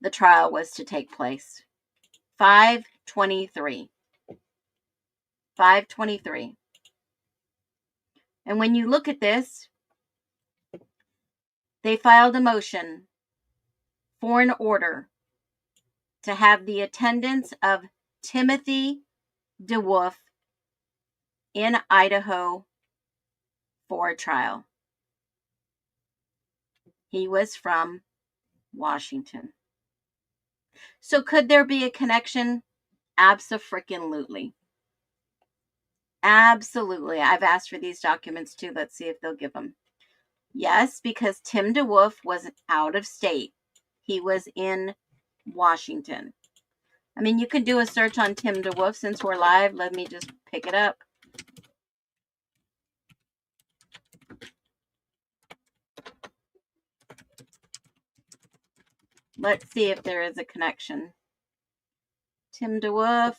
the trial was to take place. 5/23. 5/23. And when you look at this, they filed a motion for an order to have the attendance of Timothy Dewolf in Idaho for a trial. He was from Washington. So could there be a connection? Abso-freaking-lutely. Absolutely. I've asked for these documents too. Let's see if they'll give them. Yes, because Tim Dewolf was out of state. He was in Washington. I mean, you could do a search on Tim Dewolf since we're live. Let me just pick it up. Let's see if there is a connection. Tim Dewolf,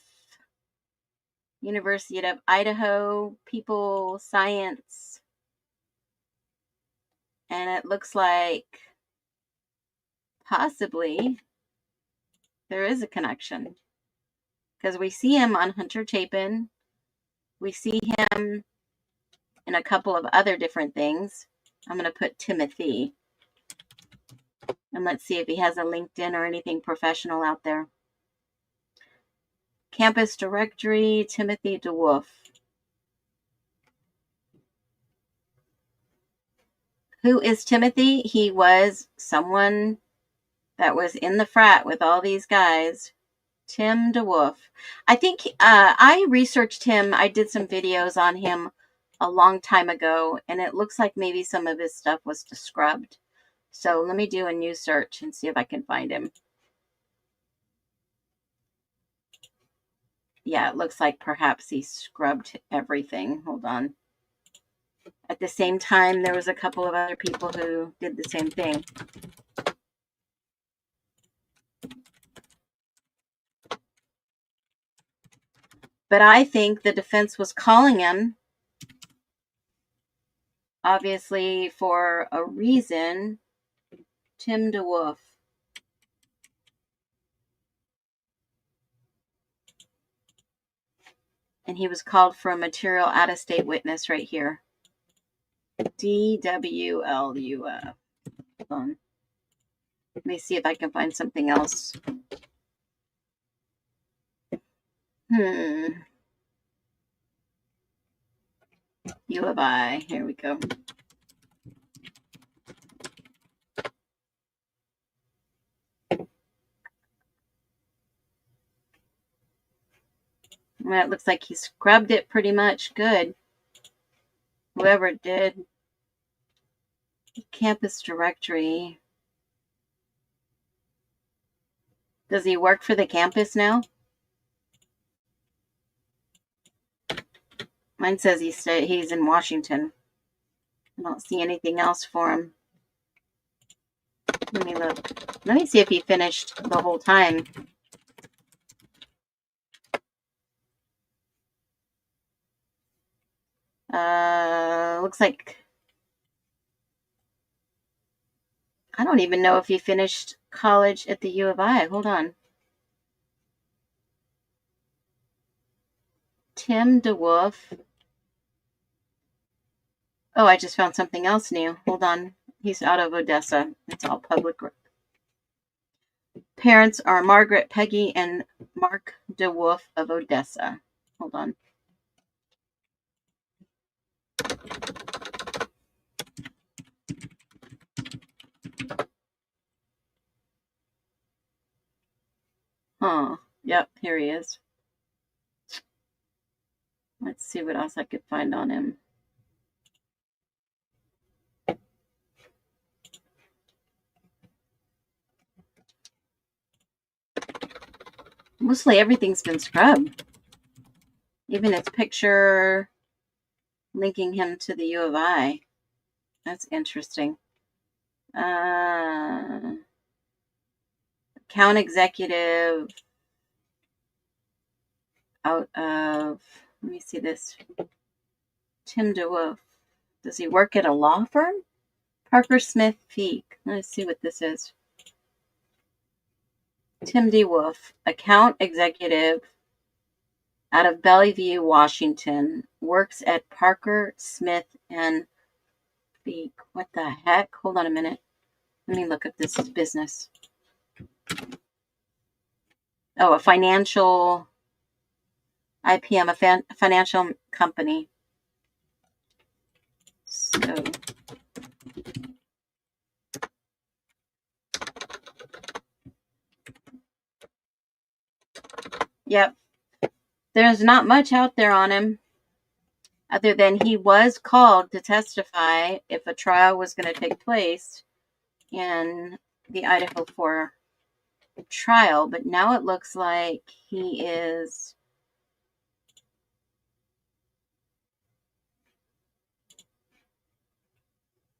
University of Idaho, People Science. And it looks like possibly there is a connection. Because we see him on Hunter Chapin. We see him in a couple of other different things. I'm going to put Timothy. And let's see if he has a LinkedIn or anything professional out there. Campus directory, Timothy Dewolf. Who is Timothy? He was someone that was in the frat with all these guys. Tim Dewolf. I think I researched him. I did some videos on him a long time ago, and it looks like maybe some of his stuff was scrubbed. So let me do a new search and see if I can find him. Yeah, it looks like perhaps he scrubbed everything. Hold on. At the same time, there was a couple of other people who did the same thing. But I think the defense was calling him, obviously for a reason. Tim Dewolf. And he was called for a material out-of-state witness right here. DWLUF. Hold on. Let me see if I can find something else. U of I. Here we go. Well, it looks like he scrubbed it pretty much good. Whoever did. Campus directory. Does he work for the campus now? Mine says he's in Washington. I don't see anything else for him. Let me look. Let me see if he finished the whole time. Looks like I don't even know if he finished college at the U of I. Hold on. Tim Dewolf. Oh, I just found something else new. Hold on. He's out of Odessa. It's all public. Parents are Margaret, Peggy, and Mark Dewolf of Odessa. Hold on. Huh. Yep, here he is. Let's see what else I could find on him. Mostly everything's been scrubbed. Even his picture linking him to the U of I. That's interesting. Account executive out of, let me see this. Tim Dewolf. Does he work at a law firm? Parker Smith Peak. Let's see what this is. Tim Dewolf, account executive out of Bellevue, Washington. Works at Parker Smith and Peak. What the heck? Hold on a minute. Let me look up this business. Oh, a financial IPM, a financial company. So, yep. There's not much out there on him other than he was called to testify if a trial was going to take place in the IDAHO4 trial. But now it looks like he is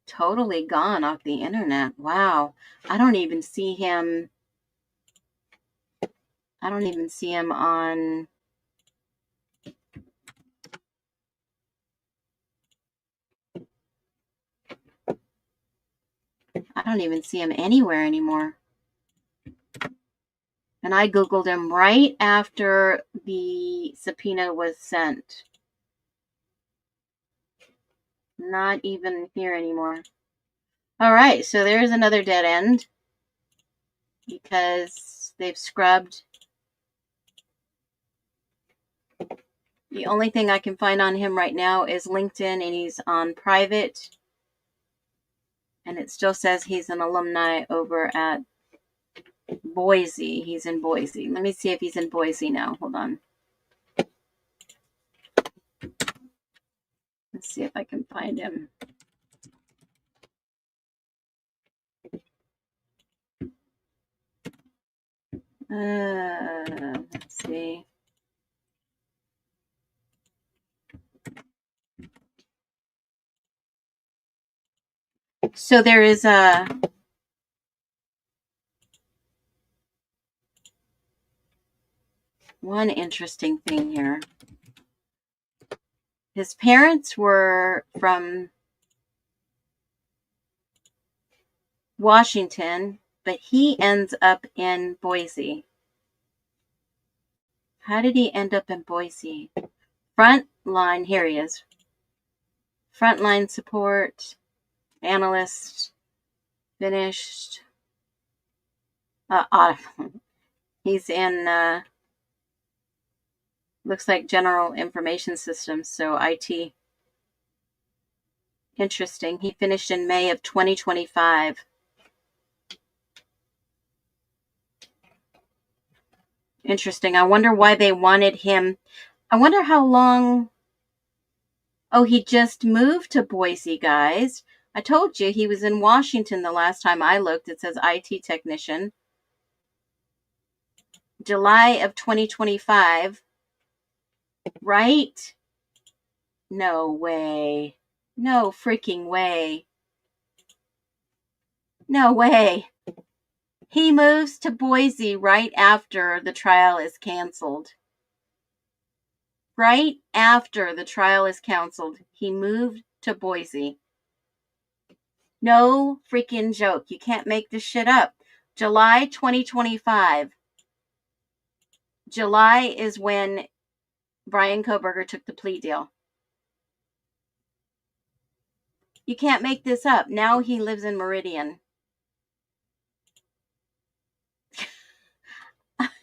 totally gone off the internet. Wow. I don't even see him on I don't even see him anywhere anymore. And I Googled him right after the subpoena was sent. Not even here anymore. All right, so there's another dead end because they've scrubbed. The only thing I can find on him right now is LinkedIn, and he's on private. And it still says he's an alumni over at Boise. He's in Boise. Let me see if he's in Boise now. Hold on. Let's see if I can find him. Let's see. So there is one interesting thing here. His parents were from Washington, but he ends up in Boise. How did he end up in Boise? Frontline, here he is. Frontline support, analyst, finished. He's in, looks like general information systems, so IT. Interesting. He finished in May of 2025. Interesting. I wonder why they wanted him. I wonder how long. Oh, he just moved to Boise, guys. I told you he was in Washington the last time I looked. It says IT technician. July of 2025. Right? No way. No freaking way. No way. He moves to Boise right after the trial is canceled. Right after the trial is canceled, he moved to Boise. No freaking joke. You can't make this shit up. July 2025. July is when Bryan Kohberger took the plea deal. You can't make this up. Now he lives in Meridian.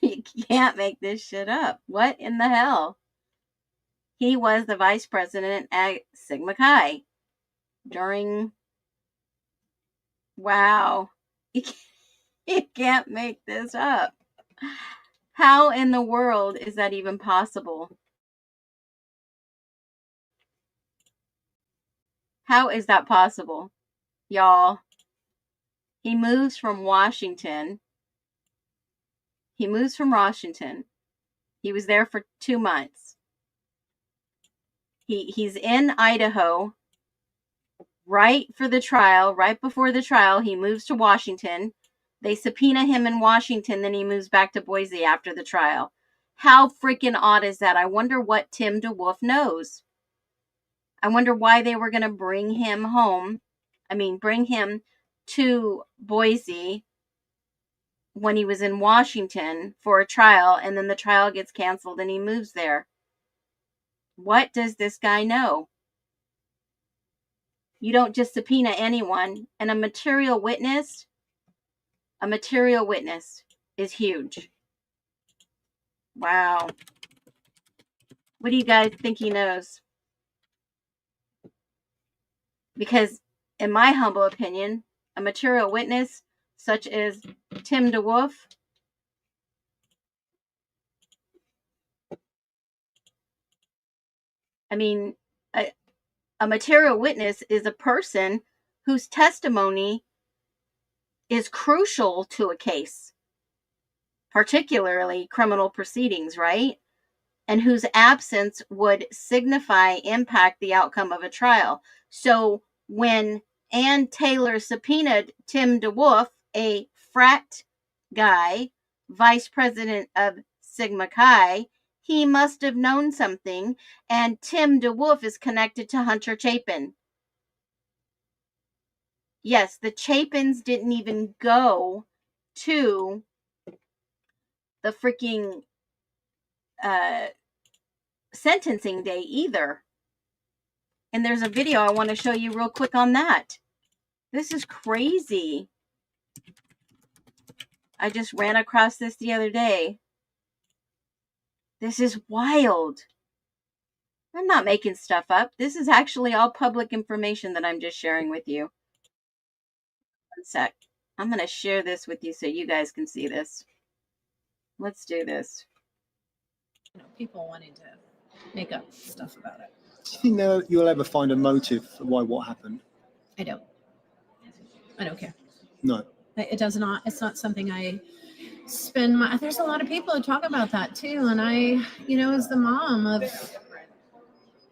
You can't make this shit up. What in the hell? He was the vice president at Sigma Chi during. Wow. You can't make this up. How in the world is that even possible? How is that possible, y'all? He moves from Washington. He was there for 2 months. He's in Idaho right for the trial, right before the trial. He moves to Washington. They subpoena him in Washington, then he moves back to Boise after the trial. How freaking odd is that? I wonder what Tim Dewolf knows. I wonder why they were going to bring him home. Bring him to Boise when he was in Washington for a trial, and then the trial gets canceled and he moves there. What does this guy know? You don't just subpoena anyone. And a material witness is huge. Wow. What do you guys think he knows? Because in my humble opinion, a material witness such as Tim Dewolf, a material witness is a person whose testimony is crucial to a case, particularly criminal proceedings, right? And whose absence would impact the outcome of a trial. So when Ann Taylor subpoenaed Tim Dewolf, a frat guy, vice president of Sigma Chi, he must have known something, and Tim Dewolf is connected to Hunter Chapin. Yes, the Chapins didn't even go to the freaking sentencing day either. And there's a video I want to show you real quick on that. This is crazy. I just ran across this the other day. This is wild. I'm not making stuff up. This is actually all public information that I'm just sharing with you. One sec. I'm going to share this with you so you guys can see this. Let's do this. You know, people wanting to make up stuff about it. Do you know you'll ever find a motive for why what happened? I don't care. No. It does not. It's not something I spend my. There's a lot of people who talk about that too, and I, you know, as the mom of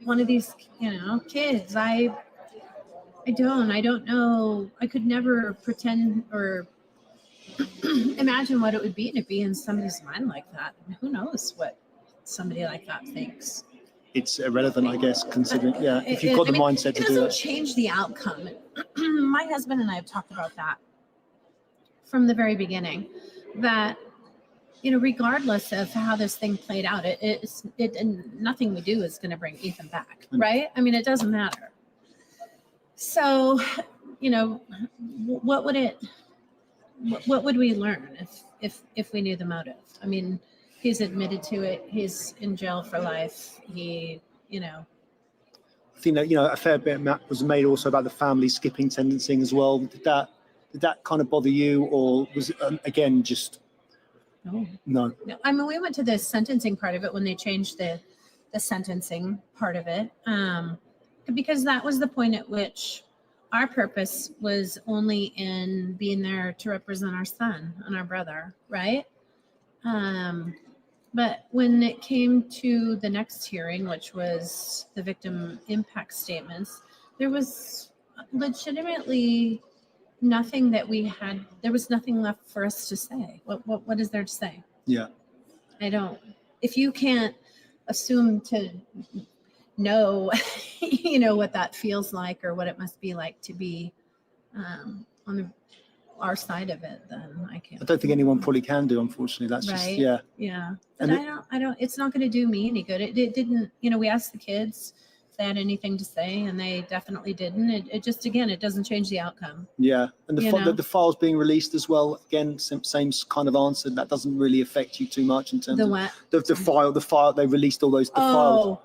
one of these, you know, kids, I don't know. I could never pretend or imagine what it would be to be in somebody's mind like that. And who knows what somebody like that thinks. It's irrelevant, I guess, considering, yeah, if you've got the mindset to do it. It doesn't change the outcome. My husband and I have talked about that from the very beginning, that, you know, regardless of how this thing played out, and nothing we do is going to bring Ethan back, right? I mean, it doesn't matter. So, you know, what would we learn if we knew the motive? I mean, he's admitted to it. He's in jail for life. He, you know. I think that, you know, a fair bit was made also about the family skipping sentencing as well. Did that kind of bother you, or was it, again, just no? I mean, we went to the sentencing part of it when they changed the sentencing part of it, because that was the point at which our purpose was only in being there to represent our son and our brother, right? But when it came to the next hearing, which was the victim impact statements, there was legitimately nothing that we had. There was nothing left for us to say. What is there to say? Yeah. I don't. If you can't assume to know, you know, what that feels like or what it must be like to be on our side of it, then I can't. I don't think anyone probably can do, unfortunately. That's right. just, yeah. Yeah. But I don't, it's not going to do me any good. It didn't, you know, we asked the kids if they had anything to say, and they definitely didn't. It just, again, it doesn't change the outcome. Yeah. And the files being released as well, again, same kind of answer. That doesn't really affect you too much in terms The of what? the file, they released all those, the files.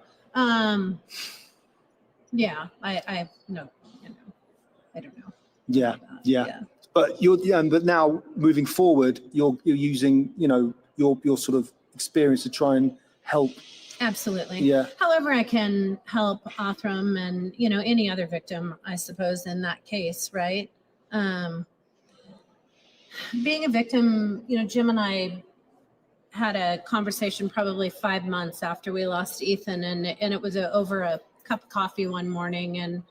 Yeah, I no, you know, I don't know. Yeah. But but now moving forward, you're using, you know, your sort of experience to try and help. Absolutely. Yeah. However I can help Othram and, you know, any other victim, I suppose, in that case, right? Being a victim, you know, Jim and I had a conversation probably 5 months after we lost Ethan, and it was over a cup of coffee one morning, and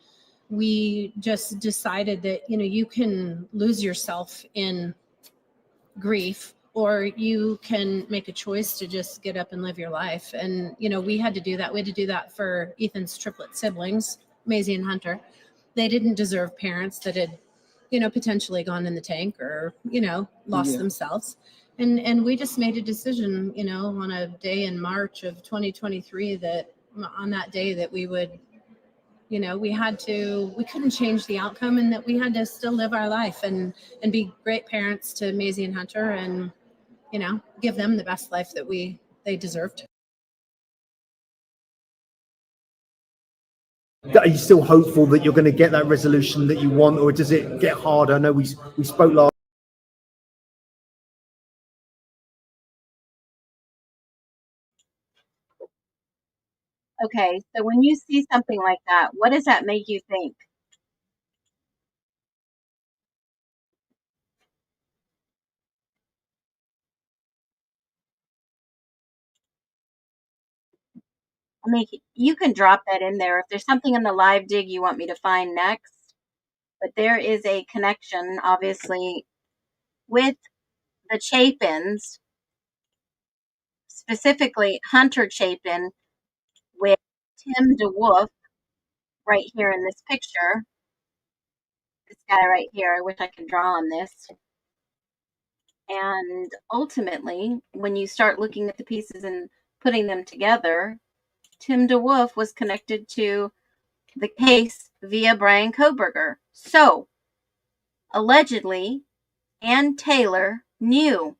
we just decided that, you know, you can lose yourself in grief, or you can make a choice to just get up and live your life. And, you know, we had to do that. We had to do that for Ethan's triplet siblings, Maisie and Hunter. They didn't deserve parents that had, you know, potentially gone in the tank or, you know, lost themselves. And we just made a decision, you know, on a day in March of 2023 that on that day that we would, you know, we couldn't change the outcome, and that we had to still live our life and be great parents to Maisie and Hunter, and, you know, give them the best life that they deserved. Are you still hopeful that you're going to get that resolution that you want, or does it get harder? I know we spoke last. Okay, so when you see something like that, what does that make you think? I mean, you can drop that in there. If there's something in the live dig you want me to find next, but there is a connection, obviously, with the Chapins, specifically Hunter Chapin, with Tim Dewolf right here in this picture. This guy right here, I wish I could draw on this. And ultimately, when you start looking at the pieces and putting them together, Tim Dewolf was connected to the case via Brian Koberger. So, allegedly, Ann Taylor knew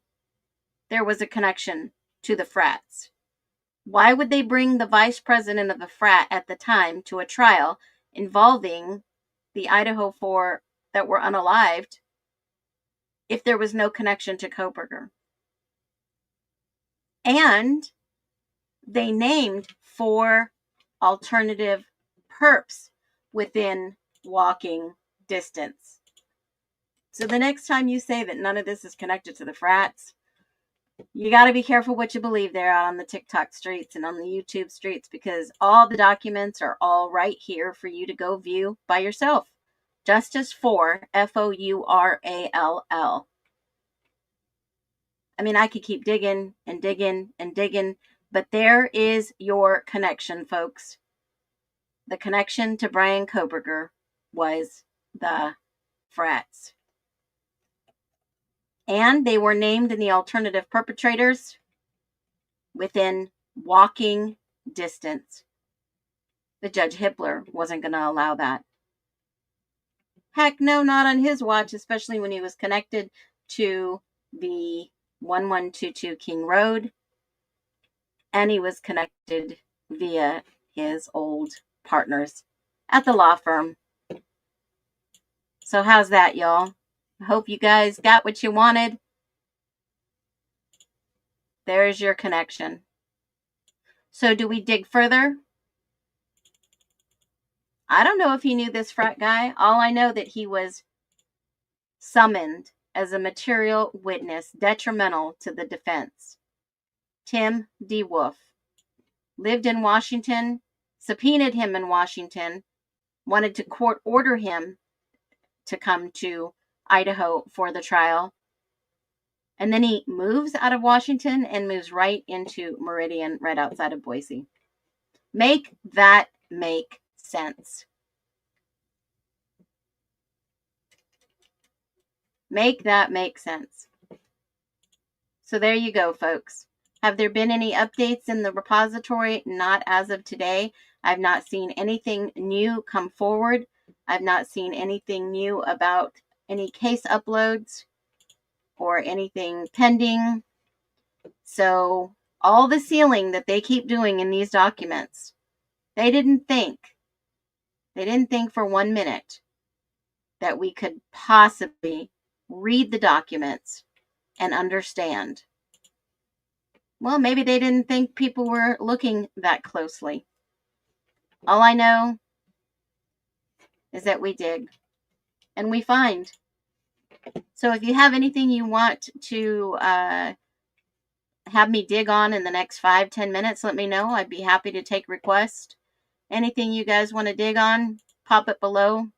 there was a connection to the Frats. Why would they bring the vice president of the Frat at the time to a trial involving the IDAHO4 that were unalived if there was no connection to Koberger? And they named 4 alternative perps within walking distance. So the next time you say that none of this is connected to the Frats, you got to be careful what you believe there out on the TikTok streets and on the YouTube streets, because all the documents are all right here for you to go view by yourself. Justice for Fourall. I mean, I could keep digging and digging and digging, but there is your connection, folks. The connection to Brian Koberger was the Frats. And they were named in the alternative perpetrators within walking distance. The Judge Hippler wasn't going to allow that. Heck no, not on his watch, especially when he was connected to the 1122 King Road, and he was connected via his old partners at the law firm. So how's that, y'all? I hope you guys got what you wanted. There's your connection. So do we dig further? I don't know if he knew this Frat guy. All I know that he was summoned as a material witness detrimental to the defense. Tim Dewolf lived in Washington, subpoenaed him in Washington, wanted to court order him to come to Idaho for the trial. And then he moves out of Washington and moves right into Meridian, right outside of Boise. Make that make sense. Make that make sense. So there you go, folks. Have there been any updates in the repository? Not as of today. I've not seen anything new come forward. I've not seen anything new about any case uploads or anything pending. So all the sealing that they keep doing in these documents, they didn't think for 1 minute that we could possibly read the documents and understand. Well, maybe they didn't think people were looking that closely. All I know is that we dig and we find. So if you have anything you want to have me dig on in the next 5-10 minutes, let me know. I'd be happy to take requests. Anything you guys want to dig on, pop it below.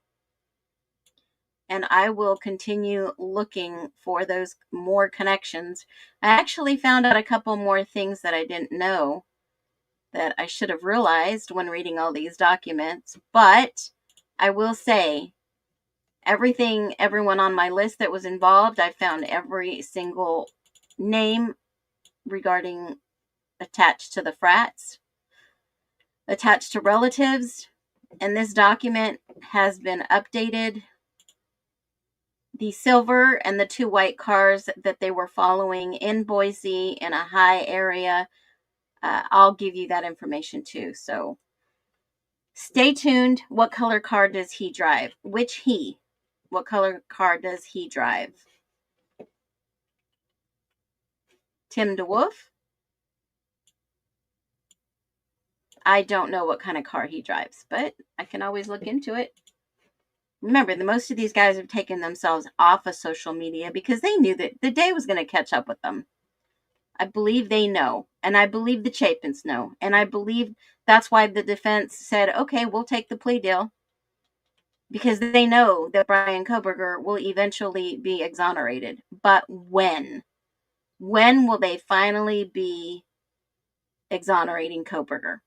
And I will continue looking for those more connections. I actually found out a couple more things that I didn't know that I should have realized when reading all these documents. But I will say, everyone on my list that was involved, I found every single name regarding attached to the Frats, attached to relatives, and this document has been updated. The silver and the 2 white cars that they were following in Boise in a high area, I'll give you that information too. So stay tuned. What color car does he drive? What color car does he drive? Tim DeWolf? I don't know what kind of car he drives, but I can always look into it. Remember, most of these guys have taken themselves off of social media because they knew that the day was going to catch up with them. I believe they know, and I believe the Chapins know, and I believe that's why the defense said, okay, we'll take the plea deal, because they know that Brian Koberger will eventually be exonerated. But when? When will they finally be exonerating Koberger?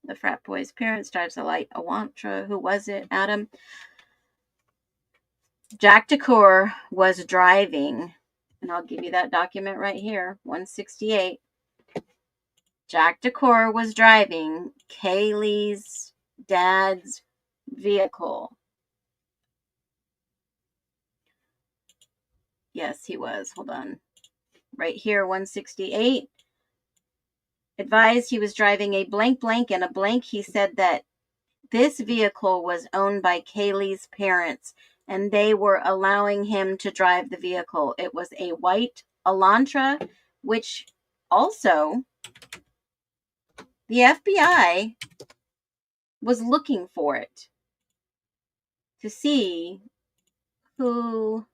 The frat boy's parents drives a light Elantra. Who was it, Adam? Jack DeCour was driving, and I'll give you that document right here, 168. Jack Decor was driving Kaylee's dad's vehicle. Yes, he was. Hold on. Right here, 168. Advised he was driving a blank blank and a blank. He said that this vehicle was owned by Kaylee's parents and they were allowing him to drive the vehicle. It was a white Elantra, which also the FBI was looking for it to see who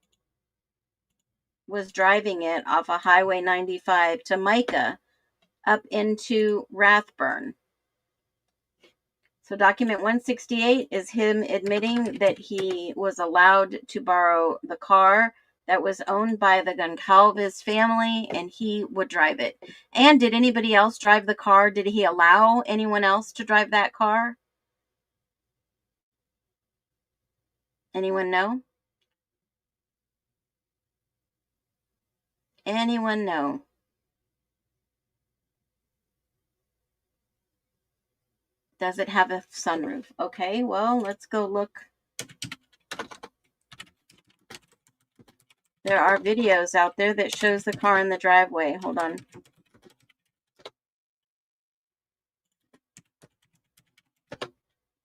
was driving it off of Highway 95 to Micah up into Rathburn. So document 168 is him admitting that he was allowed to borrow the car that was owned by the Goncalves family and he would drive it. And did anybody else drive the car? Did he allow anyone else to drive that car? Anyone know? Anyone know? Does it have a sunroof? Okay, well, let's go look. There are videos out there that shows the car in the driveway. Hold on.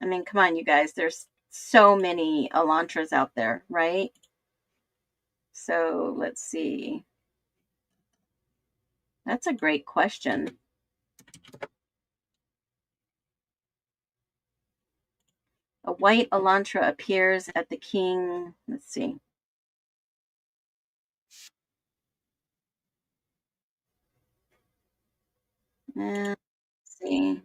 I mean, come on, you guys. There's so many Elantras out there, right? So let's see. That's a great question. A white Elantra appears at the King. Let's see. Let's see.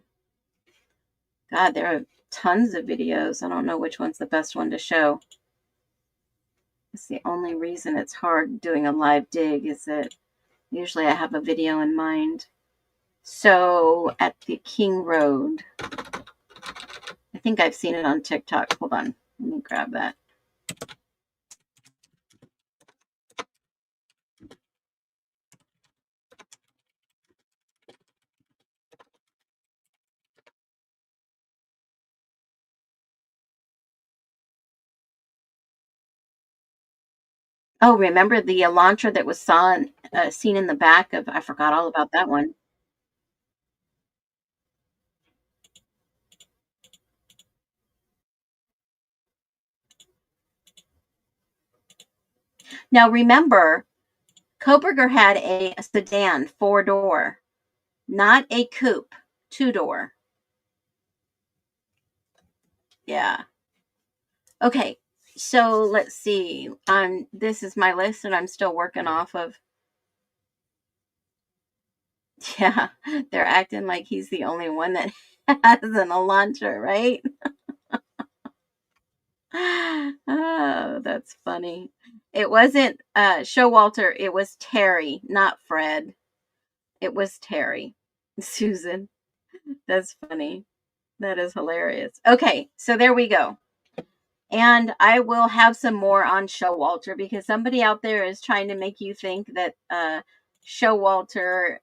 God, there are tons of videos. I don't know which one's the best one to show. It's the only reason it's hard doing a live dig is that usually I have a video in mind. So at the King Road, I think I've seen it on TikTok. Hold on. Let me grab that. Oh, remember the Elantra that was seen in the back of, I forgot all about that one. Now remember, Kohberger had a sedan 4-door, not a coupe 2-door. Yeah. Okay, so let's see. This is my list and I'm still working off of. Yeah, they're acting like he's the only one that has an Elantra, right? Oh, that's funny. It wasn't Showalter, it was Terry, not Fred. It was Terry. Susan. That's funny. That is hilarious. Okay, so there we go. And I will have some more on Showalter because somebody out there is trying to make you think that Showalter,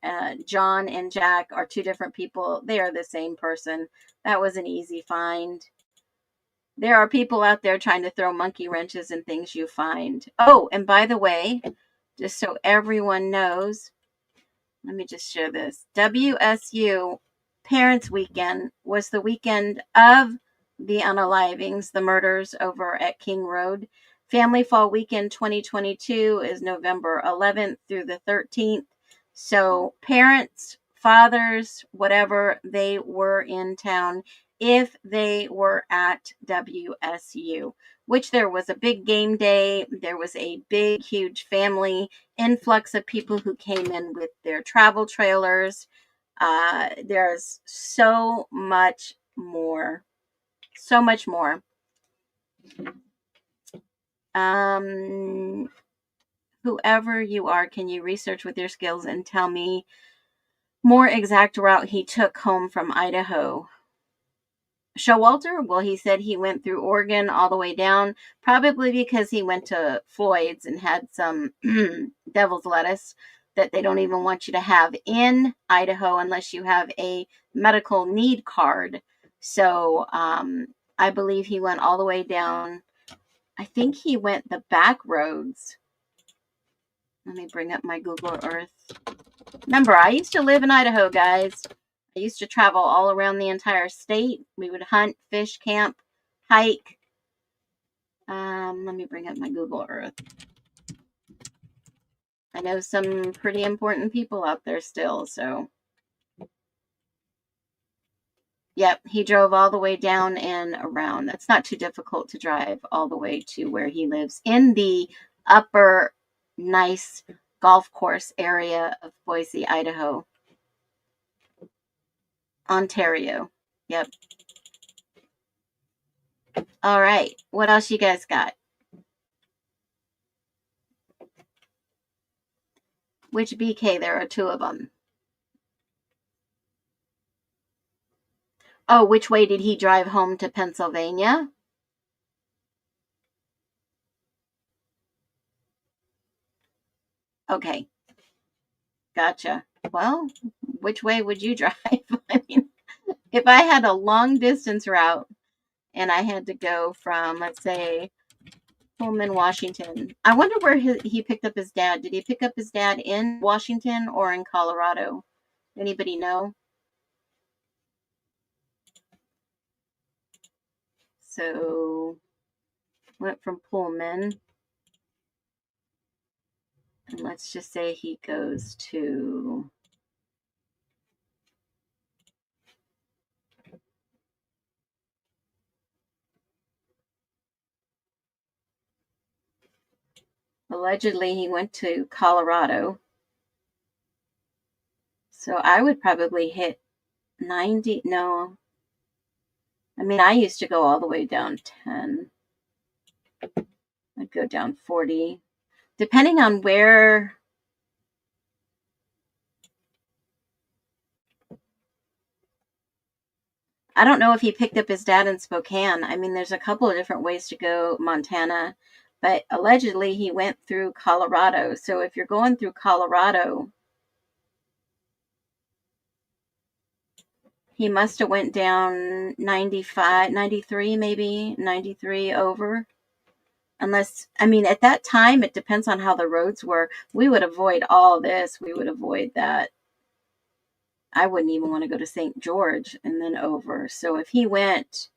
John and Jack are two different people. They are the same person. That was an easy find. There are people out there trying to throw monkey wrenches in things you find. Oh, and by the way, just so everyone knows, let me just share this. WSU Parents Weekend was the weekend of the unalivings, the murders over at King Road. Family Fall Weekend 2022 is November 11th through the 13th. So parents, fathers, whatever, they were in town if they were at WSU, which there was a big game day. There was a big, huge family influx of people who came in with their travel trailers. There's so much more. So much more. Whoever you are, can you research with your skills and tell me more exact route he took home from Idaho? Showalter? Well, he said he went through Oregon all the way down, probably because he went to Floyd's and had some devil's lettuce. that they don't even want you to have in Idaho unless you have a medical need card. So I believe he went all the way down. I think he went the back roads. Let me bring up my Google Earth. Remember, I used to live in Idaho, guys. I used to travel all around the entire state. We would hunt, fish, camp, hike. Let me bring up my Google Earth. I know some pretty important people out there still, so. Yep, he drove all the way down and around. That's not too difficult to drive all the way to where he lives in the upper nice golf course area of Boise, Idaho. Ontario. Yep. All right. What else you guys got? Which BK? There are two of them. Oh, which way did he drive home to Pennsylvania? Okay. Gotcha. Well, which way would you drive? I mean, if I had a long distance route and I had to go from, let's say, Pullman, Washington. I wonder where he picked up his dad. Did he pick up his dad in Washington or in Colorado? Anybody know? So, went from Pullman. And let's just say he goes to allegedly he went to Colorado. So I would probably hit 90. No. I mean, I used to go all the way down 10. I'd go down 40. Depending on where. I don't know if he picked up his dad in Spokane. I mean, there's a couple of different ways to go Montana, but allegedly he went through Colorado. So if you're going through Colorado, he must have went down 95, 93 maybe, 93 over. Unless, I mean, at that time, it depends on how the roads were. We would avoid all this. We would avoid that. I wouldn't even want to go to St. George and then over. So if he went,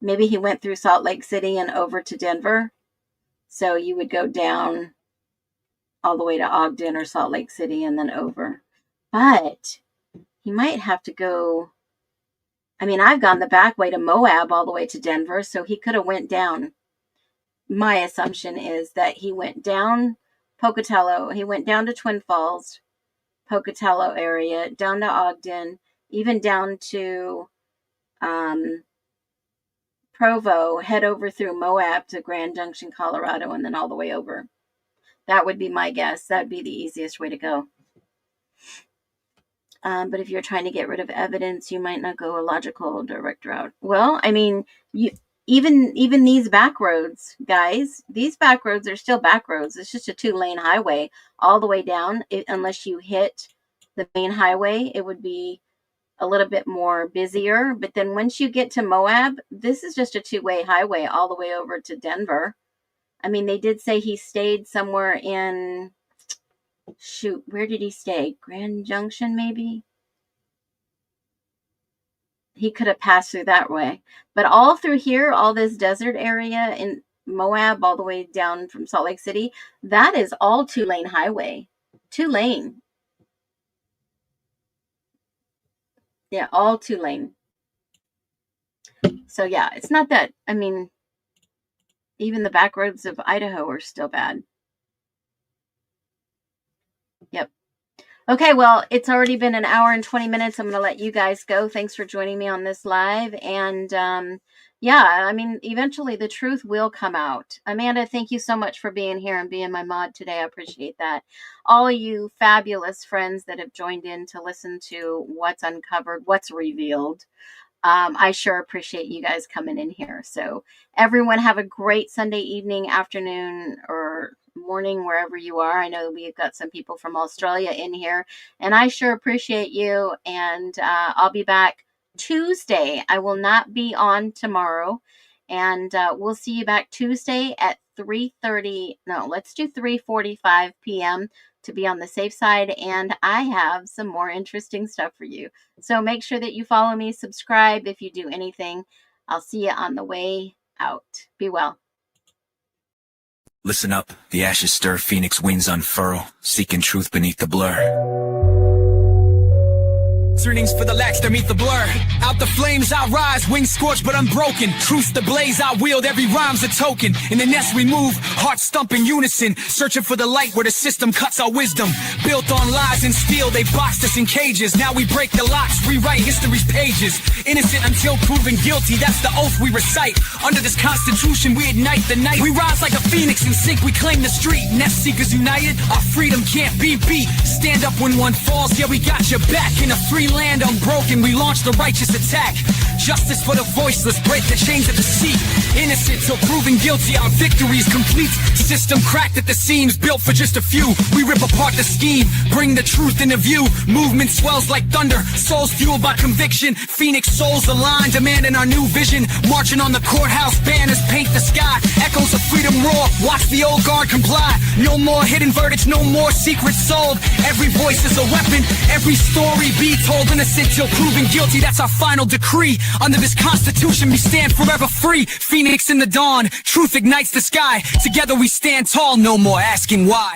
maybe he went through Salt Lake City and over to Denver. So you would go down all the way to Ogden or Salt Lake City and then over. But he might have to go. I mean, I've gone the back way to Moab all the way to Denver. So he could have went down. My assumption is that he went down Pocatello. He went down to Twin Falls, Pocatello area, down to Ogden, even down to Provo, head over through Moab to Grand Junction, Colorado, and then all the way over. That would be my guess. That'd be the easiest way to go. But if you're trying to get rid of evidence, you might not go a logical direct route. Well, I mean, even these back roads, guys, these back roads are still back roads. It's just a 2-lane highway all the way down. Unless you hit the main highway, it would be a little bit more busier. But then once you get to Moab, this is just a 2-way highway all the way over to Denver. I mean, they did say he stayed somewhere in, shoot, where did he stay? Grand Junction, maybe? He could have passed through that way. But all through here, all this desert area in Moab, all the way down from Salt Lake City, that is all 2-lane highway. 2-lane. Yeah, all 2-lane. So yeah, it's not that, I mean, even the back roads of Idaho are still bad. Yep. Okay, well, it's already been an hour and 20 minutes. I'm going to let you guys go. Thanks for joining me on this live. And yeah, I mean, eventually the truth will come out. Amanda, thank you so much for being here and being my mod today. I appreciate that. All you fabulous friends that have joined in to listen to what's uncovered, what's revealed. I sure appreciate you guys coming in here. So everyone have a great Sunday evening, afternoon, or morning, wherever you are. I know we've got some people from Australia in here, and I sure appreciate you. And I'll be back Tuesday. I will not be on tomorrow, and we'll see you back Tuesday at 3:30. No, let's do 3:45 p.m. to be on the safe side, and I have some more interesting stuff for you. So make sure that you follow me, subscribe if you do anything. I'll see you on the way out. Be well. Listen up, the ashes stir, phoenix wings unfurl, seeking truth beneath the blur. Turnings for the lax to meet the blur. Out the flames I rise, wings scorched but unbroken. Truth the blaze I wield, every rhyme's a token. In the nest we move, hearts stumping unison. Searching for the light where the system cuts our wisdom. Built on lies and steel, they boxed us in cages. Now we break the locks, rewrite history's pages. Innocent until proven guilty, that's the oath we recite. Under this constitution we ignite the night. We rise like a phoenix in sync, we claim the street. Nest seekers united, our freedom can't be beat. Stand up when one falls, yeah we got your back. In a free land unbroken, we launch the righteous attack. Justice for the voiceless, break the chains of deceit. Innocent till proven guilty, our victory is complete. System cracked at the seams, built for just a few. We rip apart the scheme, bring the truth into view. Movement swells like thunder, souls fueled by conviction. Phoenix souls aligned, demanding our new vision. Marching on the courthouse, banners paint the sky. Echoes of freedom roar, watch the old guard comply. No more hidden verdicts, no more secrets sold. Every voice is a weapon, every story be told. Innocent till proven guilty, that's our final decree. Under this constitution we stand forever free. Phoenix in the dawn, truth ignites the sky. Together we stand tall, no more asking why.